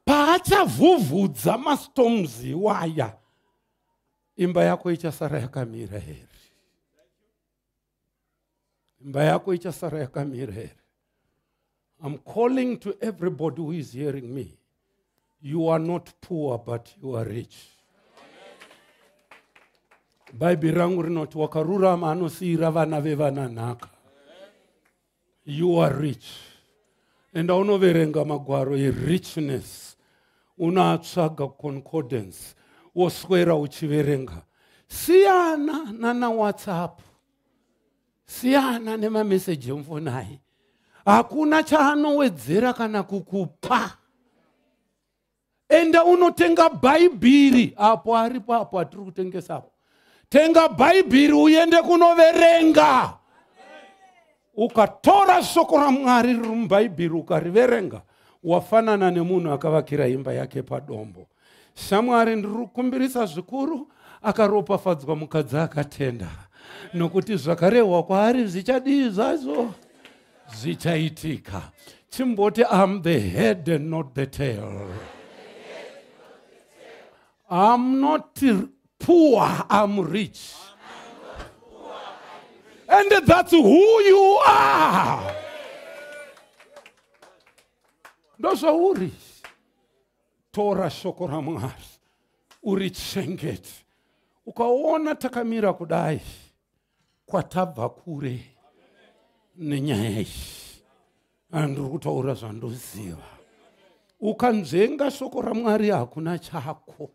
Paachavhuvhudza mastorms iwaya. Imba yako ichasara yakamira here. Imba yako ichasara yakamira here. I'm calling to everybody who is hearing me. You are not poor, but you are rich. Bible rangu rinoti wakarurama anosiyira vana vevana nhaka. You are rich. Enda unoverenga magwaro richness. Unatsvaga concordance. Woswera uchiverenga. Siyana nana WhatsApp. Siyana nema message mfonai. Hakuna chaanowedzera kana kukupa. Enda unotenga Bible apo aripo apo atiri kutengesapo. Tenga Bible uende kunoverenga. Ukatora shoko raMwari riri muBhayibheri ukariverenga, wafanana nemunhu akavakira imba yake padombo. Shamwari ndikukumbirisa zvikuru akaropafadzwa mukadzi akatenda. Nokuti zvakarehwa kwaari zvichadii zvazo? Zvichaitika. Chimboti I'm the head and not the tail. I'm not poor, I'm rich. And that's who you are. Ndozo uri. Tora shoko raMwari. Urichengete. Ukaona takamira kudai. Kwatabva kure. Nenyaya iyi. Andiri kutaura zvandoziva. Ukanzvenga shoko raMwari hakuna chako.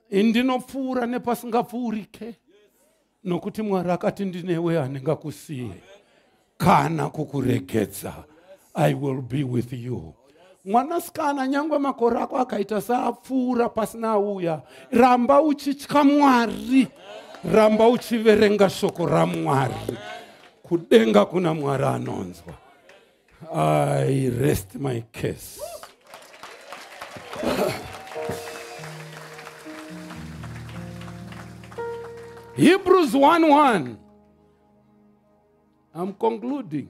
Indinopfuura nepasingapfuurike. Nokuti Mwari akati ndinewe handingakusiye. Kana kukuregedza, I will be with you. Mwanasikana nyangwe makore ako akaita saapfuura pasina auya. Ramba uchitya Mwari. Ramba uchiverenga shoko raMwari. Kudenga kuna Mwari anonzwa. I rest my case. Hebrews 1:1. I'm concluding.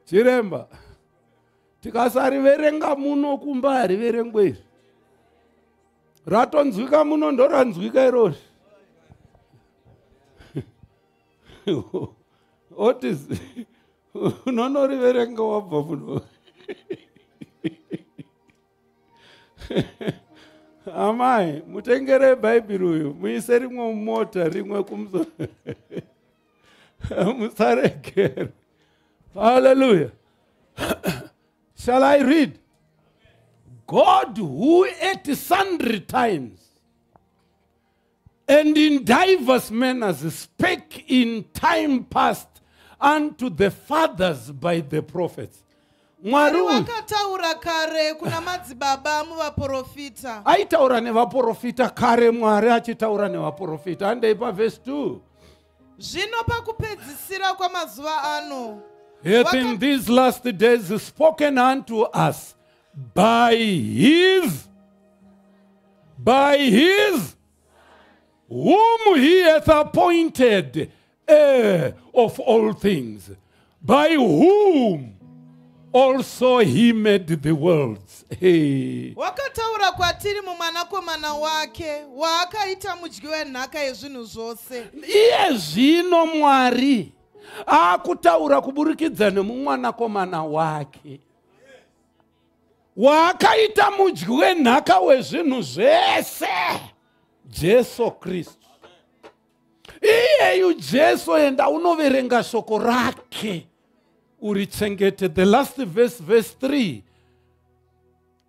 Chiremba, tikasariverenga muno kumba hariverengwe. Ratonzwika muno ndoranzwika irori. Otis, unonoriverenga wabva muno. Amai, mutengere Bible uyu, muise rimwe mota, rimwe kumso. Musaregere. Hallelujah. Shall I read? God, who at sundry times and in diverse manners spake in time past unto the fathers by the prophets. Mwari wakataura kare kuna madzibaba muvaprofita. Aitaura nevaprofita kare, Mwari achitaura nevaprofita. Andei paverse 2. Zvino pakupedzisira kwamazuva ano, hath in these last days spoken unto us by his whom he hath appointed heir of all things, by whom also he made the worlds. Hey. Wakataura kwatiri mumwanakomana wake waakaita mudyi wenhaka yezvinhu zvose. Iye zvino Mwari akutaura kuburikidza nemumwanakomana wake waakaita mudyi wenhaka wezvinhu zvese, Jesu Kristu. Iyeyu Jesu, enda unoverenga shoko rake urichengete. The last verse, verse 3.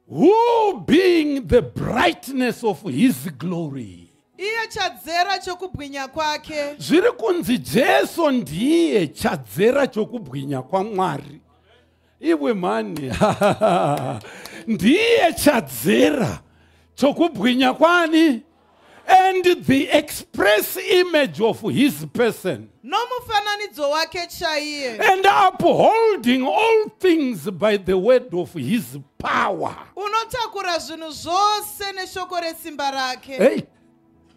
Who being the brightness of his glory. Iye chadzera chokubwinya kwake. Zviri kunzi Jesu ndiye chadzera chokubwinya kwaMwari. Iwe mani, ndiye chadzera chokubwinya kwani, and the express image of his person, Nomufananidzo wake chaiye. and upholding all things by the word of his power. Unotakura zvinhu zvose neshoko resimba rake. Hey,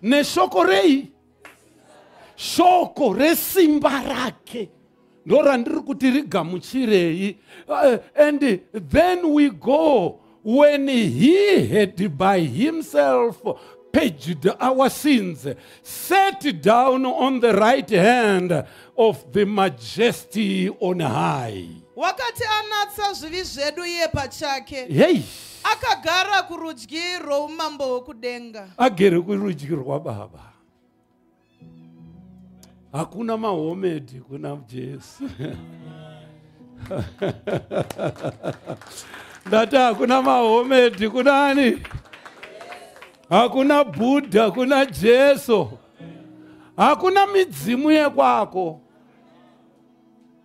neshoko rei? Shoko resimba rake. Ndorandiri kuti rigamuchirei. And then we go, when he had by himself purged our sins, sat down on the right hand of the majesty on high. Wakati anatsa zvivi zvedu iye pachake. Hey, Akagara kurudyi rwoumambo hwokudenga. agere kurudyi rwaBaba. Hakuna mahomedi kuna Jesu. Ndati hakuna mahomedi kunani? Hakuna Buddha, hakuna Jesu. Hakuna midzimu yekwako.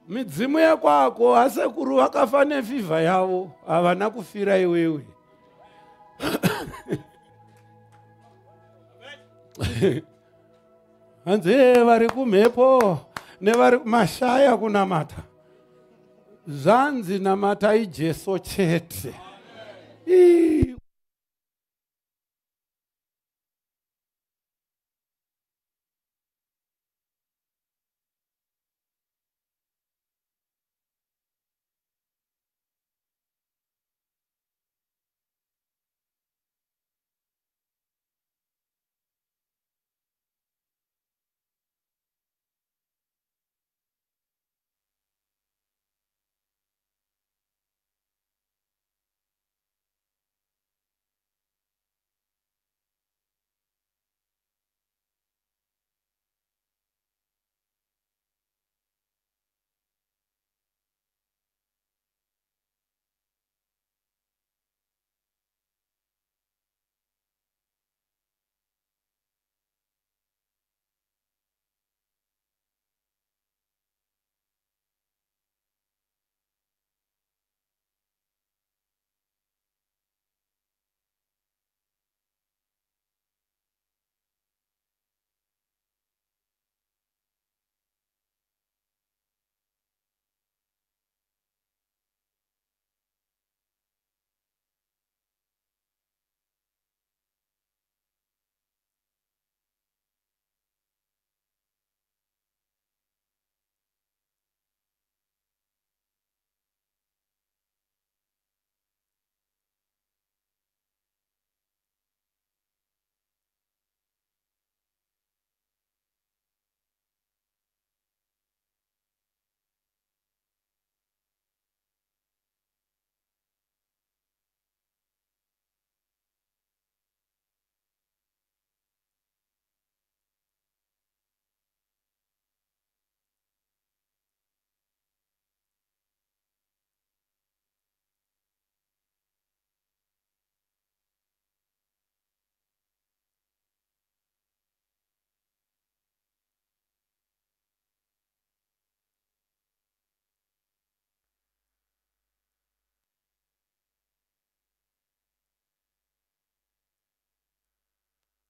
Midzimu yekwako asekuru vakafa nefiva yavo, havana kufira iwewe. Hanzi vari kumhepo nevari kumashaya kunamata. Zvanzi namatai Jesu chete.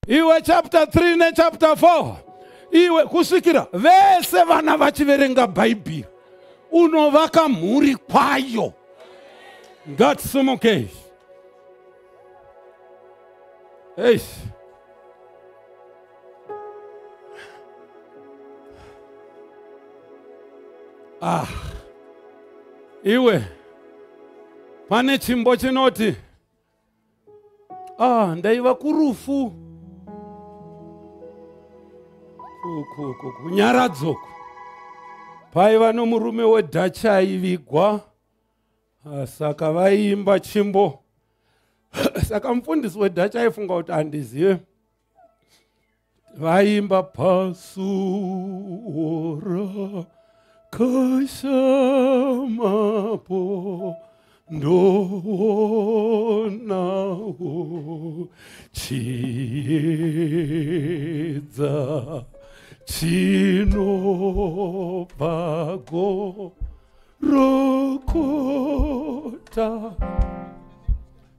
Iwe chapter 3 ne chapter 4. Iwe kusvikira vese vana vachiverenga Bhaibheri. Unovaka mhuri kwayo. Ngatisumukei. Hey. Iwe pane chimbo chinoti ndaiva kurufu kunyaradzoko paiva nomurume weDutch aivigwa, saka vaiimba chimbo. Saka mufundisi weDutch aifunga kuti handizive. Vaimba pasura kashamapo ndonawo chiedza chinobva gorokota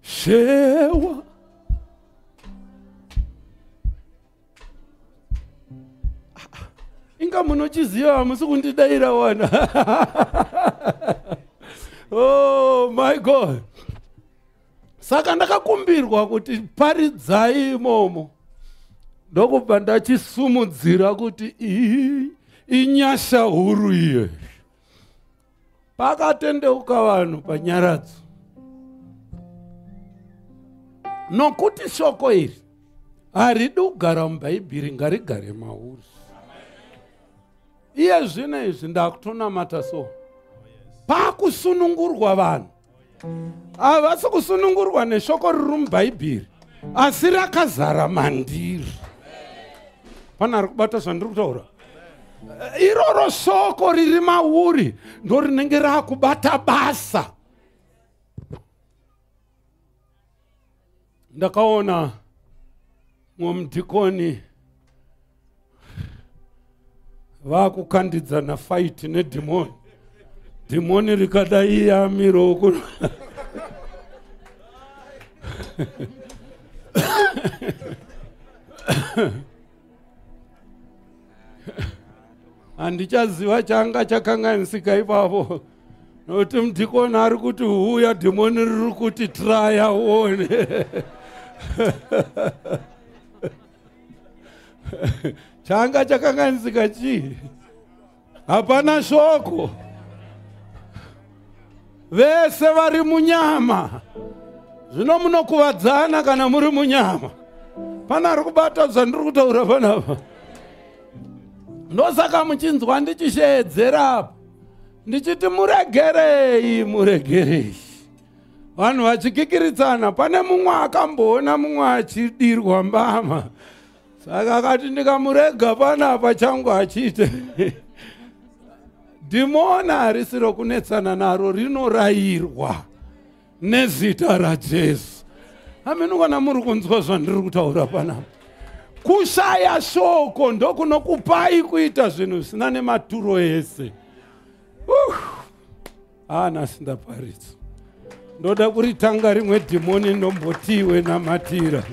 shewa inga munochiziva hamusi kundidaira wana. Oh my God. Saka ndakakumbirwa kuti paridzai imomo. Ndokubva ndachisumudzira kuti inyasha huru iye. Pakatendeuka vanhu panyaradzo. Nokuti shoko iri haridi kugara muBhaibheri, ngarigare mauri. Iye zvino izvi ndakutonamata so. Pakusunungurwa vanhu. Havasi kusunungurwa neshoko riri muBhaibheri, asi rakazara mandiri. Pana rikubata zvandiri kutaura. Iroro shoko riri mauri ndo rinenge rakubata basa. Ndakaona mumudhikoni vakukandidzana fight nedhimoni. Dhimoni rikadai yamiro kuno. Handichaziva changa chakanganisika ipapo. Nokuti mudhikoni ari kuti huya, dhimoni riri kuti traya uone. Changa chakanganisika chii? Hapana shoko. Vese vari munyama. Zvino munokuvadzana kana muri munyama. Pana ari kubata zvandiri kutaura panapa. Ndosaka muchinzwa ndichisheedzera apa. Ndichiti muregerei. Vanhu vachikikiritsana, pane mumwe akamboona mumwe achidirwa mbama. Saka akati ndikamurega panapa changu achiite. Dhimoni harisi rokunetsana naro, rinorayirwa nezita raJesu. Hamenungana muri kunzwa zvandiri kutaura panapa. Kushaya shoko ndokunokupai kuita zvinhu zvisina nematuro ese. Nhasi ndaparidza. Ndoda kuritanga rimwe dhimoni ndombotiwe namatira.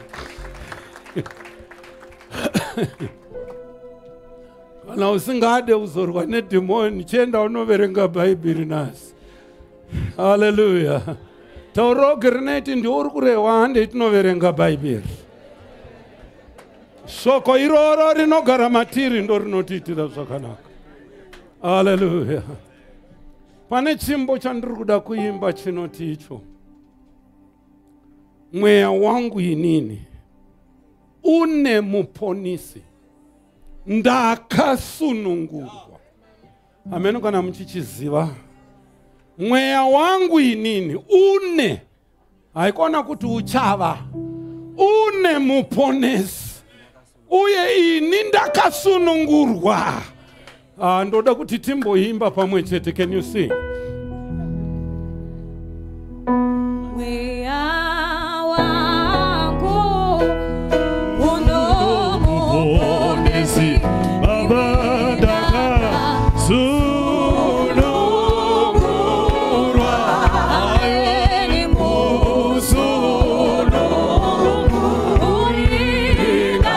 Kana usingade kuzorwa nedhimoni, chienda unoverenga Bhaibheri nhasi. Hallelujah. Tauro rinoiti ndiuri kurehwa hande tinoverenga Bhaibheri. Shoko iroro rinogara matiri ndo rinotiitira zvakanaka. Hallelujah. Pane chimbo chandiri kuda kuimba chinoti icho. Mweya wangu inini une muponisi, ndakasunungurwa. Amen. Kana muchichiziva. Mweya wangu inini une, haikona kuti uchava, une muponesi, uye ini ndakasunungurwa. Ndoda kuti timboimba pamwe chete. Can you sing? Mweya wangu unomuponesi, Baba ndakasunungurwa, aye musunungurwa.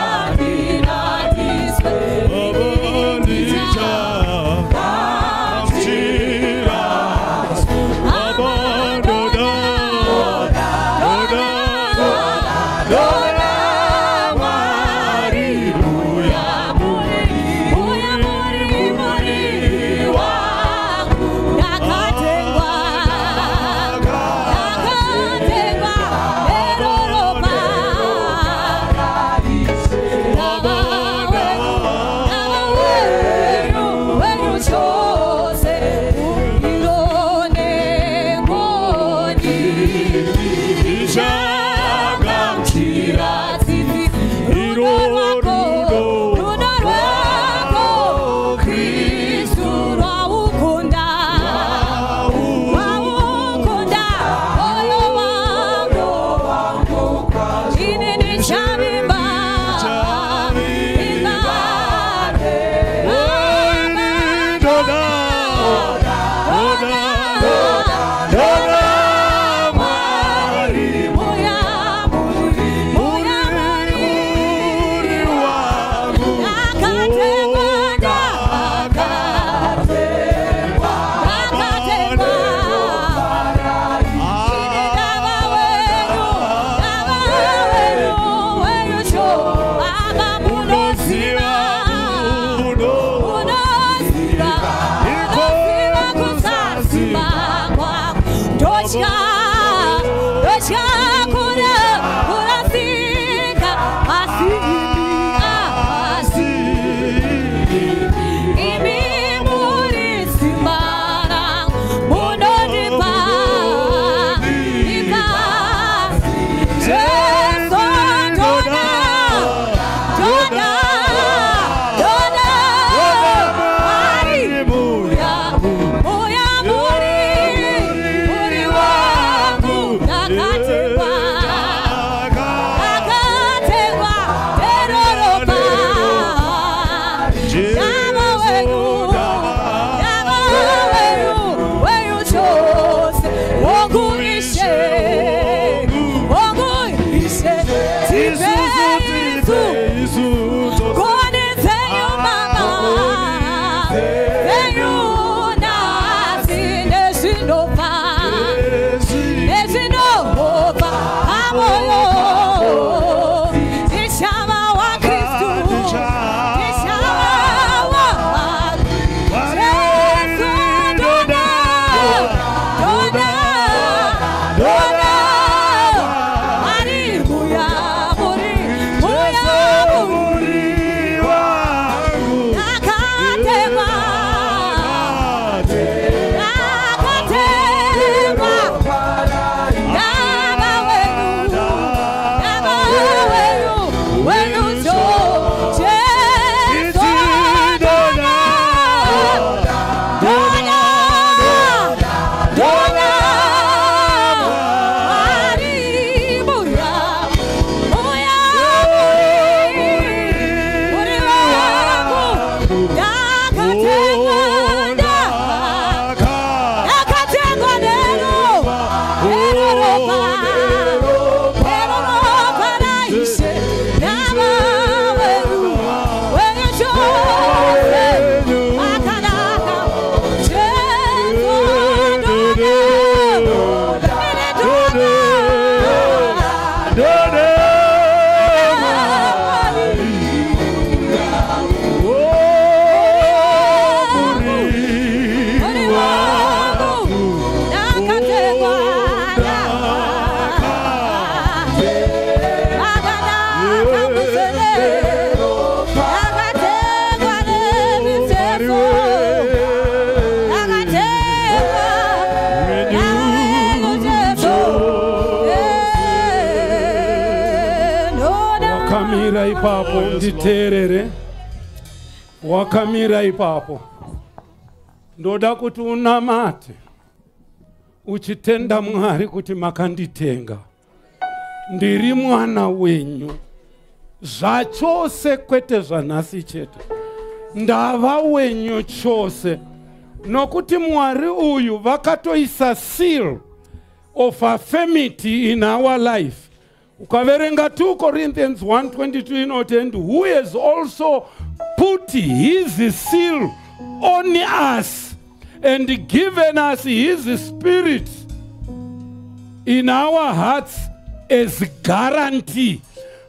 Wakamira ipapo nditerere. Wakamira ipapo. Ndoda kuti unamate. Uchitenda Mwari kuti makanditenga. Ndiri mwana wenyu. Zvachose kwete zvanhasi chete. Ndava wenyu chose. Nokuti Mwari uyu vakatoisa seal of affirmity in our life. Ukaverenga 2 Corinthians 1:22 inoti, and who has also put his seal on us and given us his spirit in our hearts as guarantee.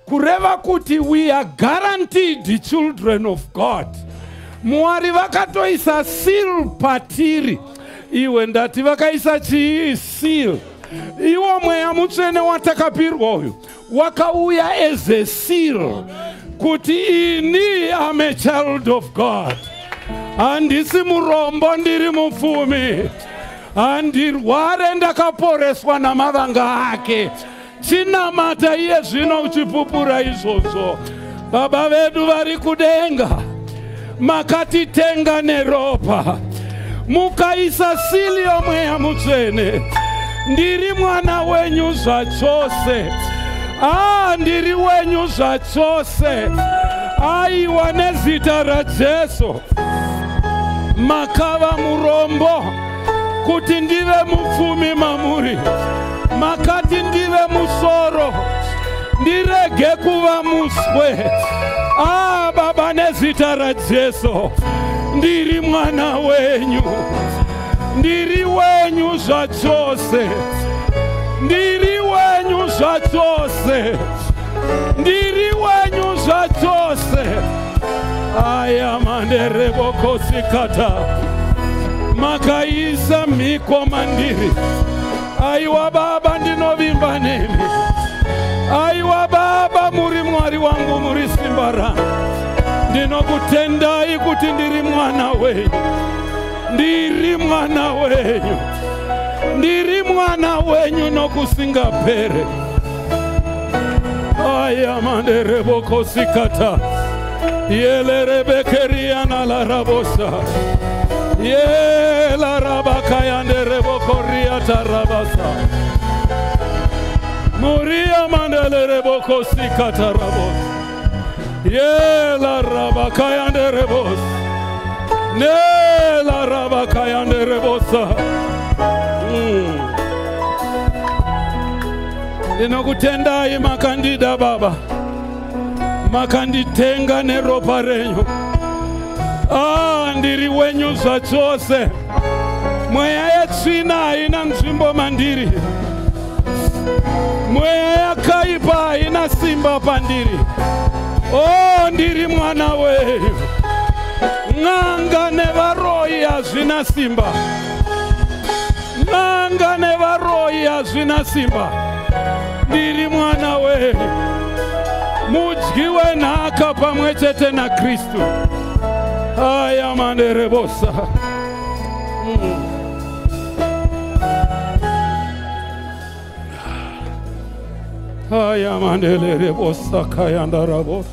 Kureva kuti we are guaranteed children of God. Mwari vakatoisa seal patiri. Iwe ndati vakaisa chii seal. Iwo mweya mutsvene watakapirwa uyu wakauya as a seal kuti ini am a child of God. Handisi murombo, ndiri mupfumi. Handirware, ndakaporeswa namavanga ake. Chinamata iye zvino uchipupura izvozvo. Baba vedu vari kudenga, makatitenga neropa, mukaisa sili yomweya mutsvene. Ndiri mwana wenyu zvachose. Ndiri wenyu zvachose. Aiwa nezita raJesu. Makava murombo kuti ndive mupfumi mamuri. Makati ndive musoro, ndirege kuva muswe. Baba nezita raJesu. Ndiri mwana wenyu. Ndiri wenyu zvachose. Ndiri wenyu zvachose. Ndiri wenyu zvachose. Aya mandere bokosikata. Makaisa miko mandiri. Aiwa Baba ndinovimba nemi. Aiwa Baba muri Mwari wangu muri simba rangu. Ndinokutendai kuti ndiri mwana wenyu. Ndiri mwana wenyu. Ndiri mwana wenyu nokusingapere. Aya mandere boko sikata. Yele rebekeria na la rabosa. Yela rabakaya ndere boko riata rabasa. Muria mandele reboko sikata rabosa. Yela rabakaya ndere bosa. Nela rabakaya ndere bosa. Ndinokutendai makandida Baba. Makanditenga neropa renyu. Ndiri wenyu zvachose. Mweya yetsvina haina nzvimbo mandiri. Mweya yakaipa haina simba pandiri. Ndiri mwana wenyu. N'anga nevaroyi hazvina simba. N'anga nevaroyi hazvina simba. Ndiri mwana wenyu. Mudyi wenhaka pamwe chete na Kristu. Aya mandere bosa. Aya mandere bosa kayanda rabos.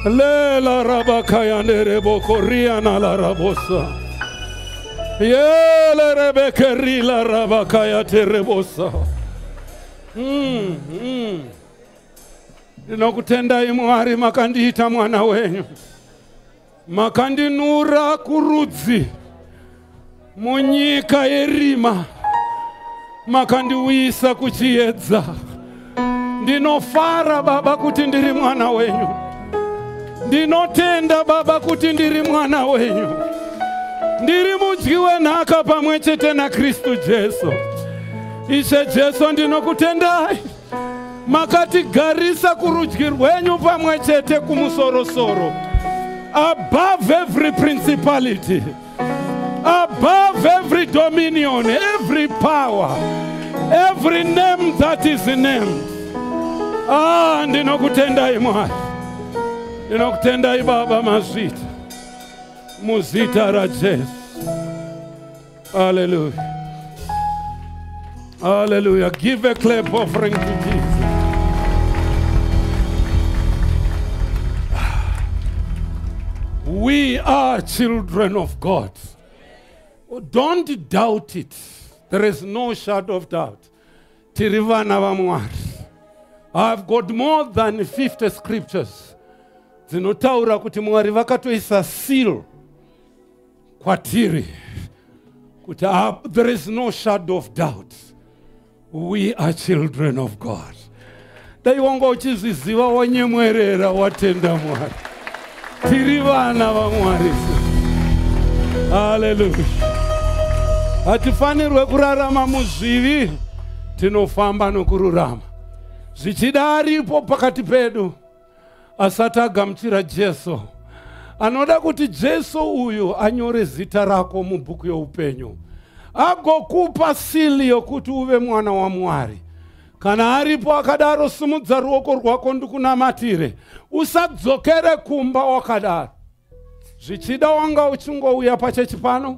Lela rabakaya ndere bokoria na la rabosa. Yele rebekeri la rabakaya terebosa. Ndinokutendai Mwari makandiita mwana wenyu. Makandinura kurudzi munyika yerima. Makandiwisa kuchiedza. Ndinofara Baba kuti ndiri mwana wenyu. Ndinotenda Baba kuti ndiri mwana wenyu. Ndiri mudyi wenhaka pamwe chete na Kristu Jesu. Ishe Jesu ndinokutendai. Makatigarisa kurudyi rwenyu pamwe chete kumusoro-soro. Above every principality, above every dominion, every power, every name that is named. Ndinokutendai Mwari. Ndinokutendai Baba mazita. Muzita ra Jesu. Hallelujah. Hallelujah. Give a clap offering to Jesus. We are children of God. Don't doubt it. There is no shadow of doubt. Tirivana va Mwari. I've got more than 50 scriptures. Zinotaura kuti Mwari vakatoisa seal kwatiri. Kuti there is no shadow of doubt. We are children of God. Dai wanga uchiziziva wanyemwerera watenda Mwari. Tirivana va Mwari. Hallelujah. Hatifanirwe kurarama muzvivi, tinofamba nokururama. Zvichida aripo pakati pedu asati agamuchira Jesu. Anoda kuti Jesu uyu anyore zita rako mubhuku youpenyu. Agokupa sili yokuti uve mwana wa Mwari. Kana aripo akadaro simudza ruoko rwako ndikunamatire. Usadzokere kumba wakadaro. Zvichida wanga uchingouya pachechi pano.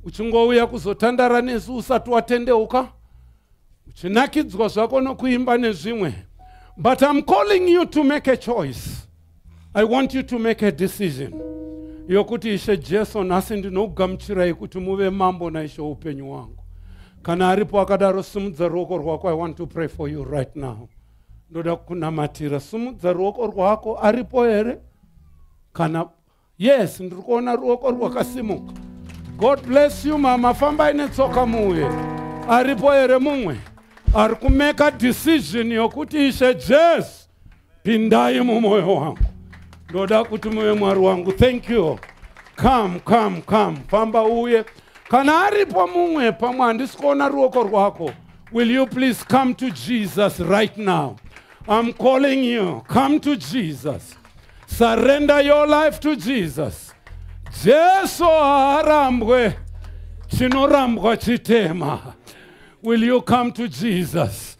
Uchingouya kuzotandara nesu usati watendeuka. Uchinakidzwa zvako nokuimba nezvimwe. But I'm calling you to make a choice. I want you to make a decision. Yokuti Ishe Jesu nasi ndinokugamuchirai kuti muve mambo na Ishe upenyu wangu. Kana aripo akadaro simudza ruoko rwako, I want to pray for you right now. Ndoda kunamatira. Simudza ruoko rwako aripo here? Kana yes, ndikuona ruoko rwakasimuka. God bless you mama, famba inetsoka muye. Aripo here mumwe. Ari kumeka decision yokuti Ishe Jesu pindai mumoyo wangu. Ndoda kuti muwe Mwari wangu. Thank you. Come. Famba uye. Kana aripo mumwe pamwe handisikuona ruoko rwako. Will you please come to Jesus right now? I'm calling you. Come to Jesus. Surrender your life to Jesus. Jesu arambwe. Chinorambwa chitema. Will you come to Jesus?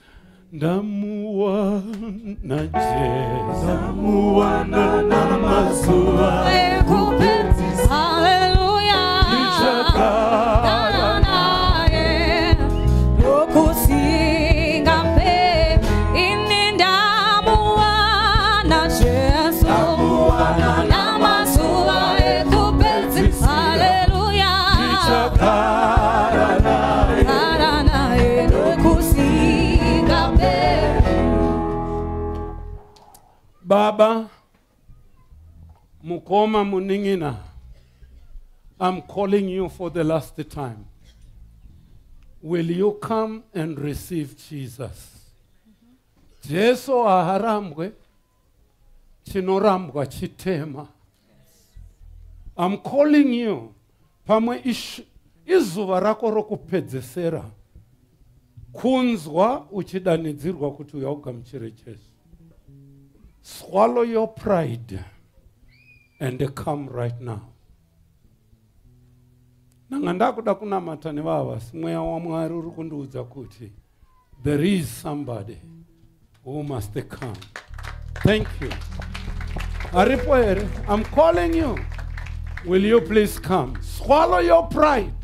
Ndamuwana Jesu, Ndamuwana na mazuwa Hallelujah. Nichagara naye okusinga mpe ini ndamuwana Jesu n'amazuba ekupenzi. Hallelujah. Nichagara naye okusinga mpe. Baba Mukoma Muningina, I'm calling you for the last time. Will you come and receive Jesus? Jesu aharambwe, chinorambwa chitema. I'm calling you, pamwe izuva rako rokupedzesera, kunzwa uchidanidzirwa kuti uyaugamuchire Jesu. Swallow your pride and come right now. Nangandakuda kunamata nevava simweya waMwari uri kundiudza kuti there is somebody who must come. Thank you. Aripo here, I'm calling you. Will you please come? Swallow your pride.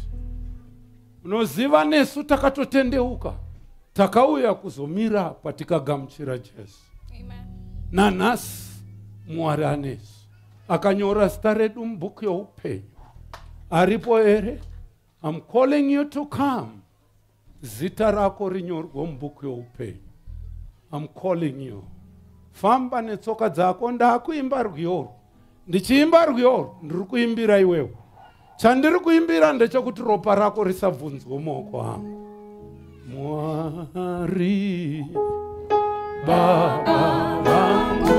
Unoziva nesu takatotendeuka. Takauya kuzomira patikagamuchira Jesu. Amen. Nanas Mwari anesu. Akanyora zita redu mubhuku youpenyu. Aripo ere, I'm calling you to come. Zita rako rinyorwe mubhuku youpenyu. I'm calling you. Famba netsoka dzako ndakuimba rwiyo. Ndichiimba rwiyo, ndiri kuimbira iwewe. Chandiri kuimbira ndechekuti ropa rako risabvunzwe mumaoko angu. Mwari Baba vangu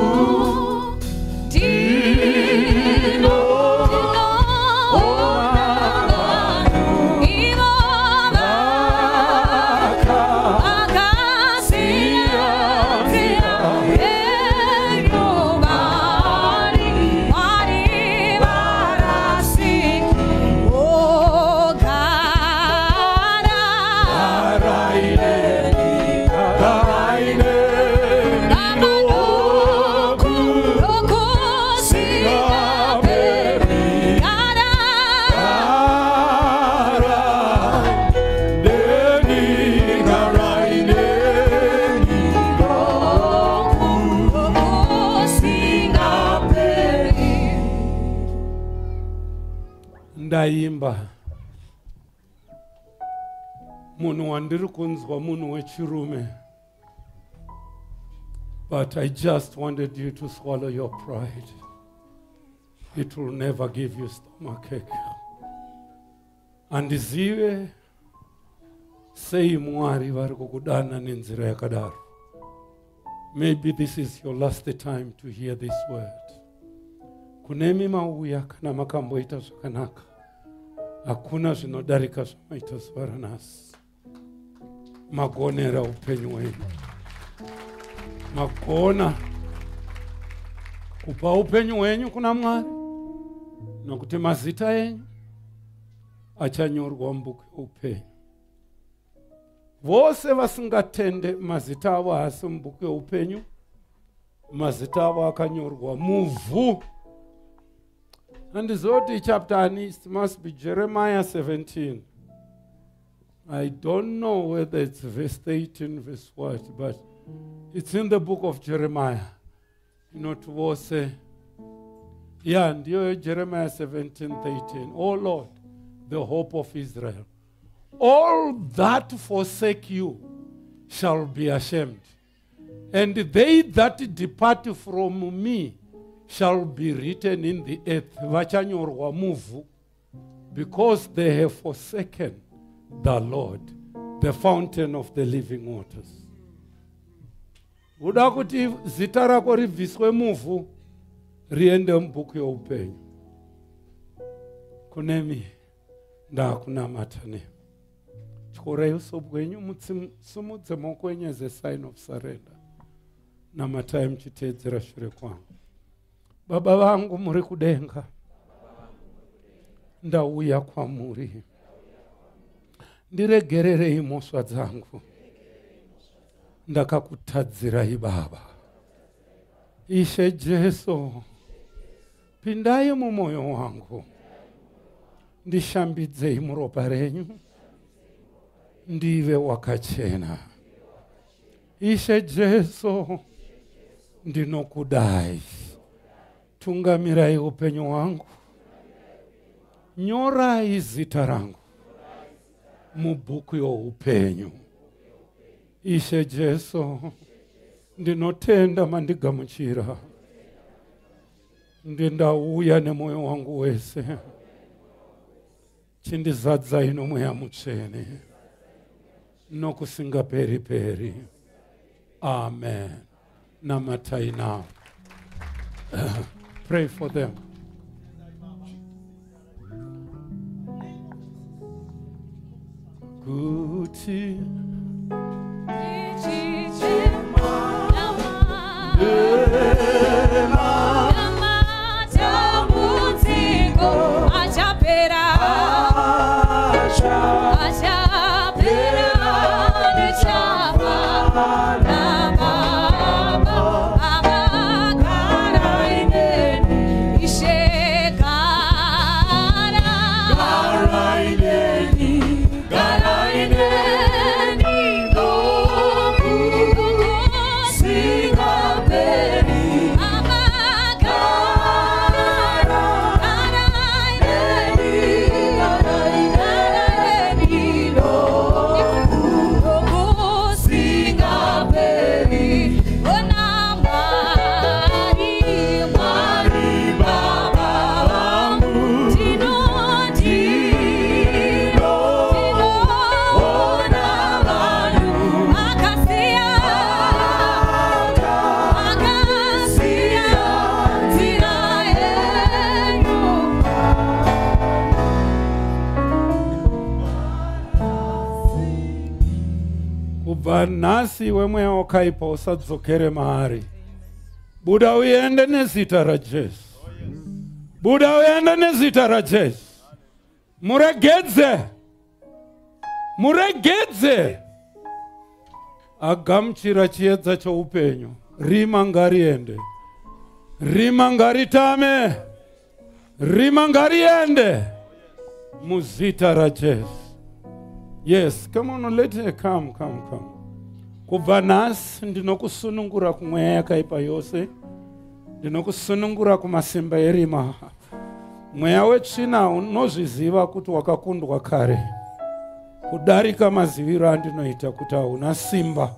ndaimba munhu wandiri kunzwa munhu wechirume, but I just wanted you to swallow your pride. It will never give you stomachache. Andizive sei Mwari vari kukudana nenzira yakadaro. Maybe this is your last time to hear this word. Kunemi mauya kana makamboita zvakanaka. Hakuna zvinodarika zvamaita zuva ranhasi. Magonera upenyu hwenyu. Magona kupa upenyu hwenyu kuna Mwari, nokuti mazita enyu achanyorwa mubhuku youpenyu. Vose vasingatende mazita avo haasi mubhuku youpenyu, mazita avo akanyorwa muvhu. And Zodi chapter, and it must be Jeremiah 17. I don't know whether it's verse 18, verse what, but it's in the book of Jeremiah. You know, to say, yeah, and Jeremiah 17:13. Oh Lord, the hope of Israel, all that forsake you shall be ashamed, and they that depart from me shall be written in the earth, vachanyorwa muvhu, because they have forsaken the Lord, the fountain of the living waters. Uda kuti zita rako ribviswe muvhu, riende mubhuku youpenyu. Kunemi ndakunamata nemi. Tyora uso bwenyu musimudze maoko enyu as a sign of surrender. Namatai muchiteedzera shure kwangu. Baba vangu muri kudenga, ndauya kwamuri. ndiregererei mhosva dzangu. Ndakakutadzirai Baba. Ishe Jesu, pindai mumwoyo wangu. Ndishambidzei muropa renyu. Ndive wakachena. Ishe Jesu, ndinokudai. Tungamirai upenyu wangu. Nyorai zita rangu mubhuku youpenyu. Ishe Jesu, ndinotenda mandigamuchira. Ndindauya nemwoyo wangu wese. Chindizadzai nomweya mutsvene nokusingaperi peri. Amen. Namatai now. Pray for them. Kuti nasi wemweya wakaipa usadzokere maari. Buda uende nezita raJesu. Buda uende nezita raJesu. Muregedze. Muregedze. Agamuchira chiedza choupenyu. Rima ngariende. Rima ngaritame. Rima ngariende. Muzita raJesu. Yes, come on, let her come. Kubva nhasi ndinokusunungura kumweya yakaipa yose. Ndinokusunungura kumasimba erima. Mweya wetsvina unozviziva kuti wakakundwa kare. Kudarika maziviro andinoita kuti hauna simba.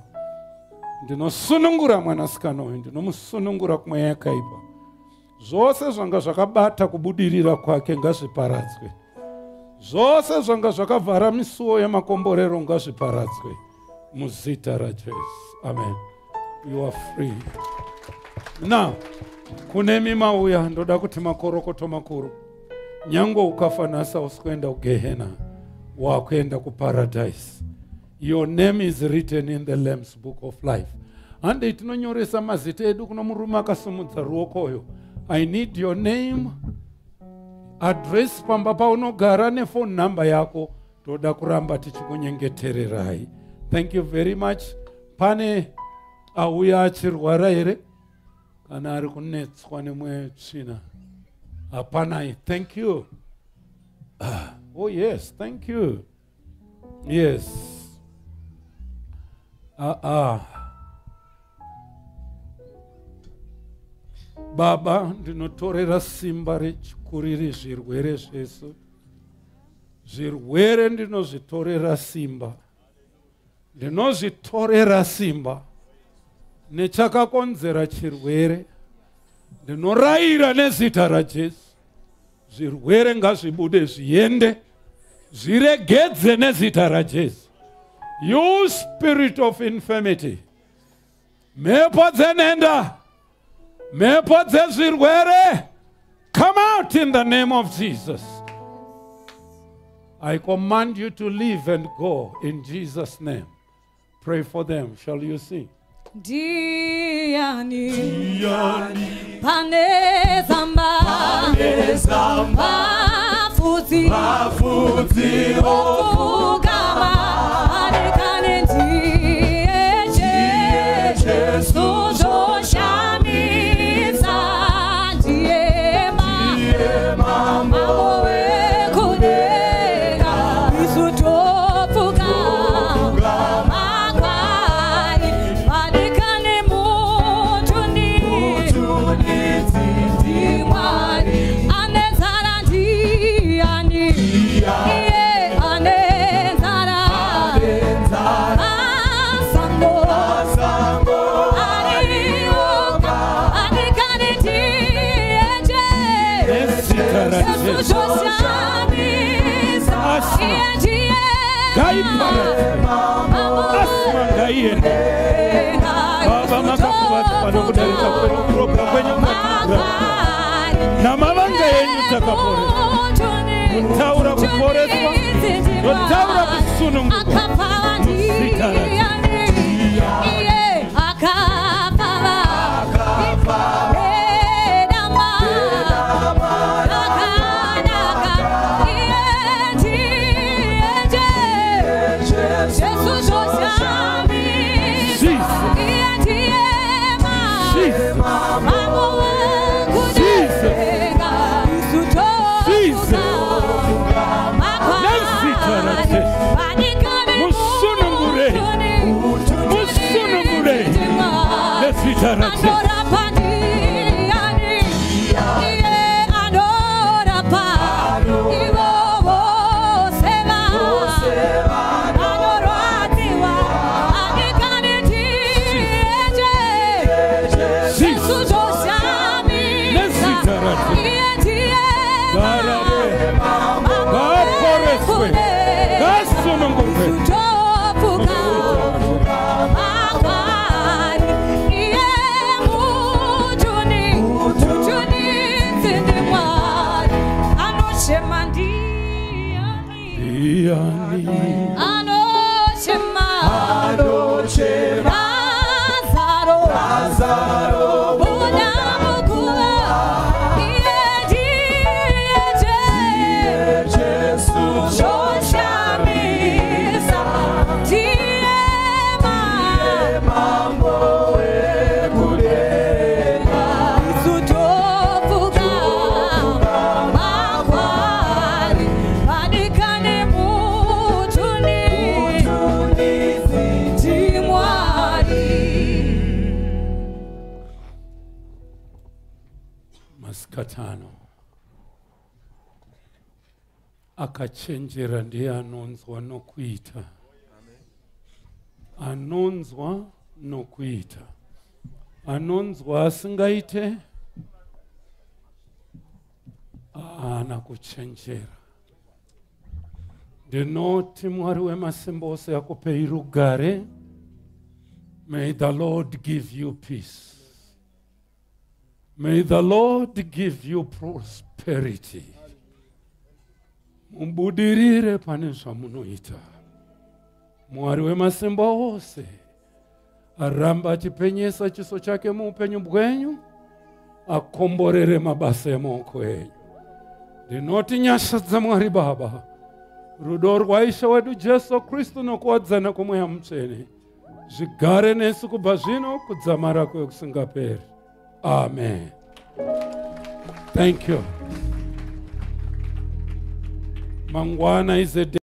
Ndinosunungura mwanasikana uyu, ndinomusunungura kumweya yakaipa. Zvose zvanga zvakabata kubudirira kwake ngazviparadzwe. Zvose zvanga zvakavhara misuwo yemakomborero ngazviparadzwe. Muzita raJesu. Amen. You are free. Now, kunemi mauya ndoda kuti makorokoto makuru. Nyango ukafa nasa usikuenda ugehena, wakuenda kuparadise. Your name is written in the Lamb's book of life. Ande tinonyoresa mazita edu kuno murume akasumudza ruokoyo. I need your name, address pamba paunogara nefone number yako. Toda kuramba tichikunyengetererai. Thank you very much. Pane auya achirwara here kana ari kunetswa nemweya tsvina. Hapana. Thank you. Oh yes, thank you. Yes. Baba, ndinotorera simba rechikuriri zvirwere zvese. Zvirwere ndinozvitorera simba. Ndinozvitorera simba. Nechakakonzera chirwere. Ndinorayira nezita raJesu. Zvirwere ngazvibude zviende. Zviregedze nezita raJesu. You spirit of infirmity. Mhepo dzenhenda. Mhepo dzezvirwere. Come out in the name of Jesus. I command you to leave and go in Jesus' name. Pray for them. Shall you sing? Diani pane zamba futi ofuga asma ngaiende baba makakuvata nokudarika kwenu kuroga kwenyu na mavanga yenyu takaporesa taura kuporeswa notaura kusununguka musikara akachenjera ndiye anonzwa nokuita. Anonzwa nokuita. Anonzwa asingaite ana kuchenjera. Ndinoti Mwari wemasimba ose akupei rugare. May the Lord give you peace. May the Lord give you prosperity. Mubudirire pane zvamunoita. Mwari wemasimba ose aramba achipenyesa chiso chake muupenyu bwenyu, akomborere mabasa emaoko enyu. Ndinoti nyasha dza Mwari Baba, rudo rwaisha wedu Jesu Kristu nokuwadzana kwomweya mutsvene zvigare nesu kubva zvino kudzamara kwekusingaperi. Amen. Thank you. Mangwana is a day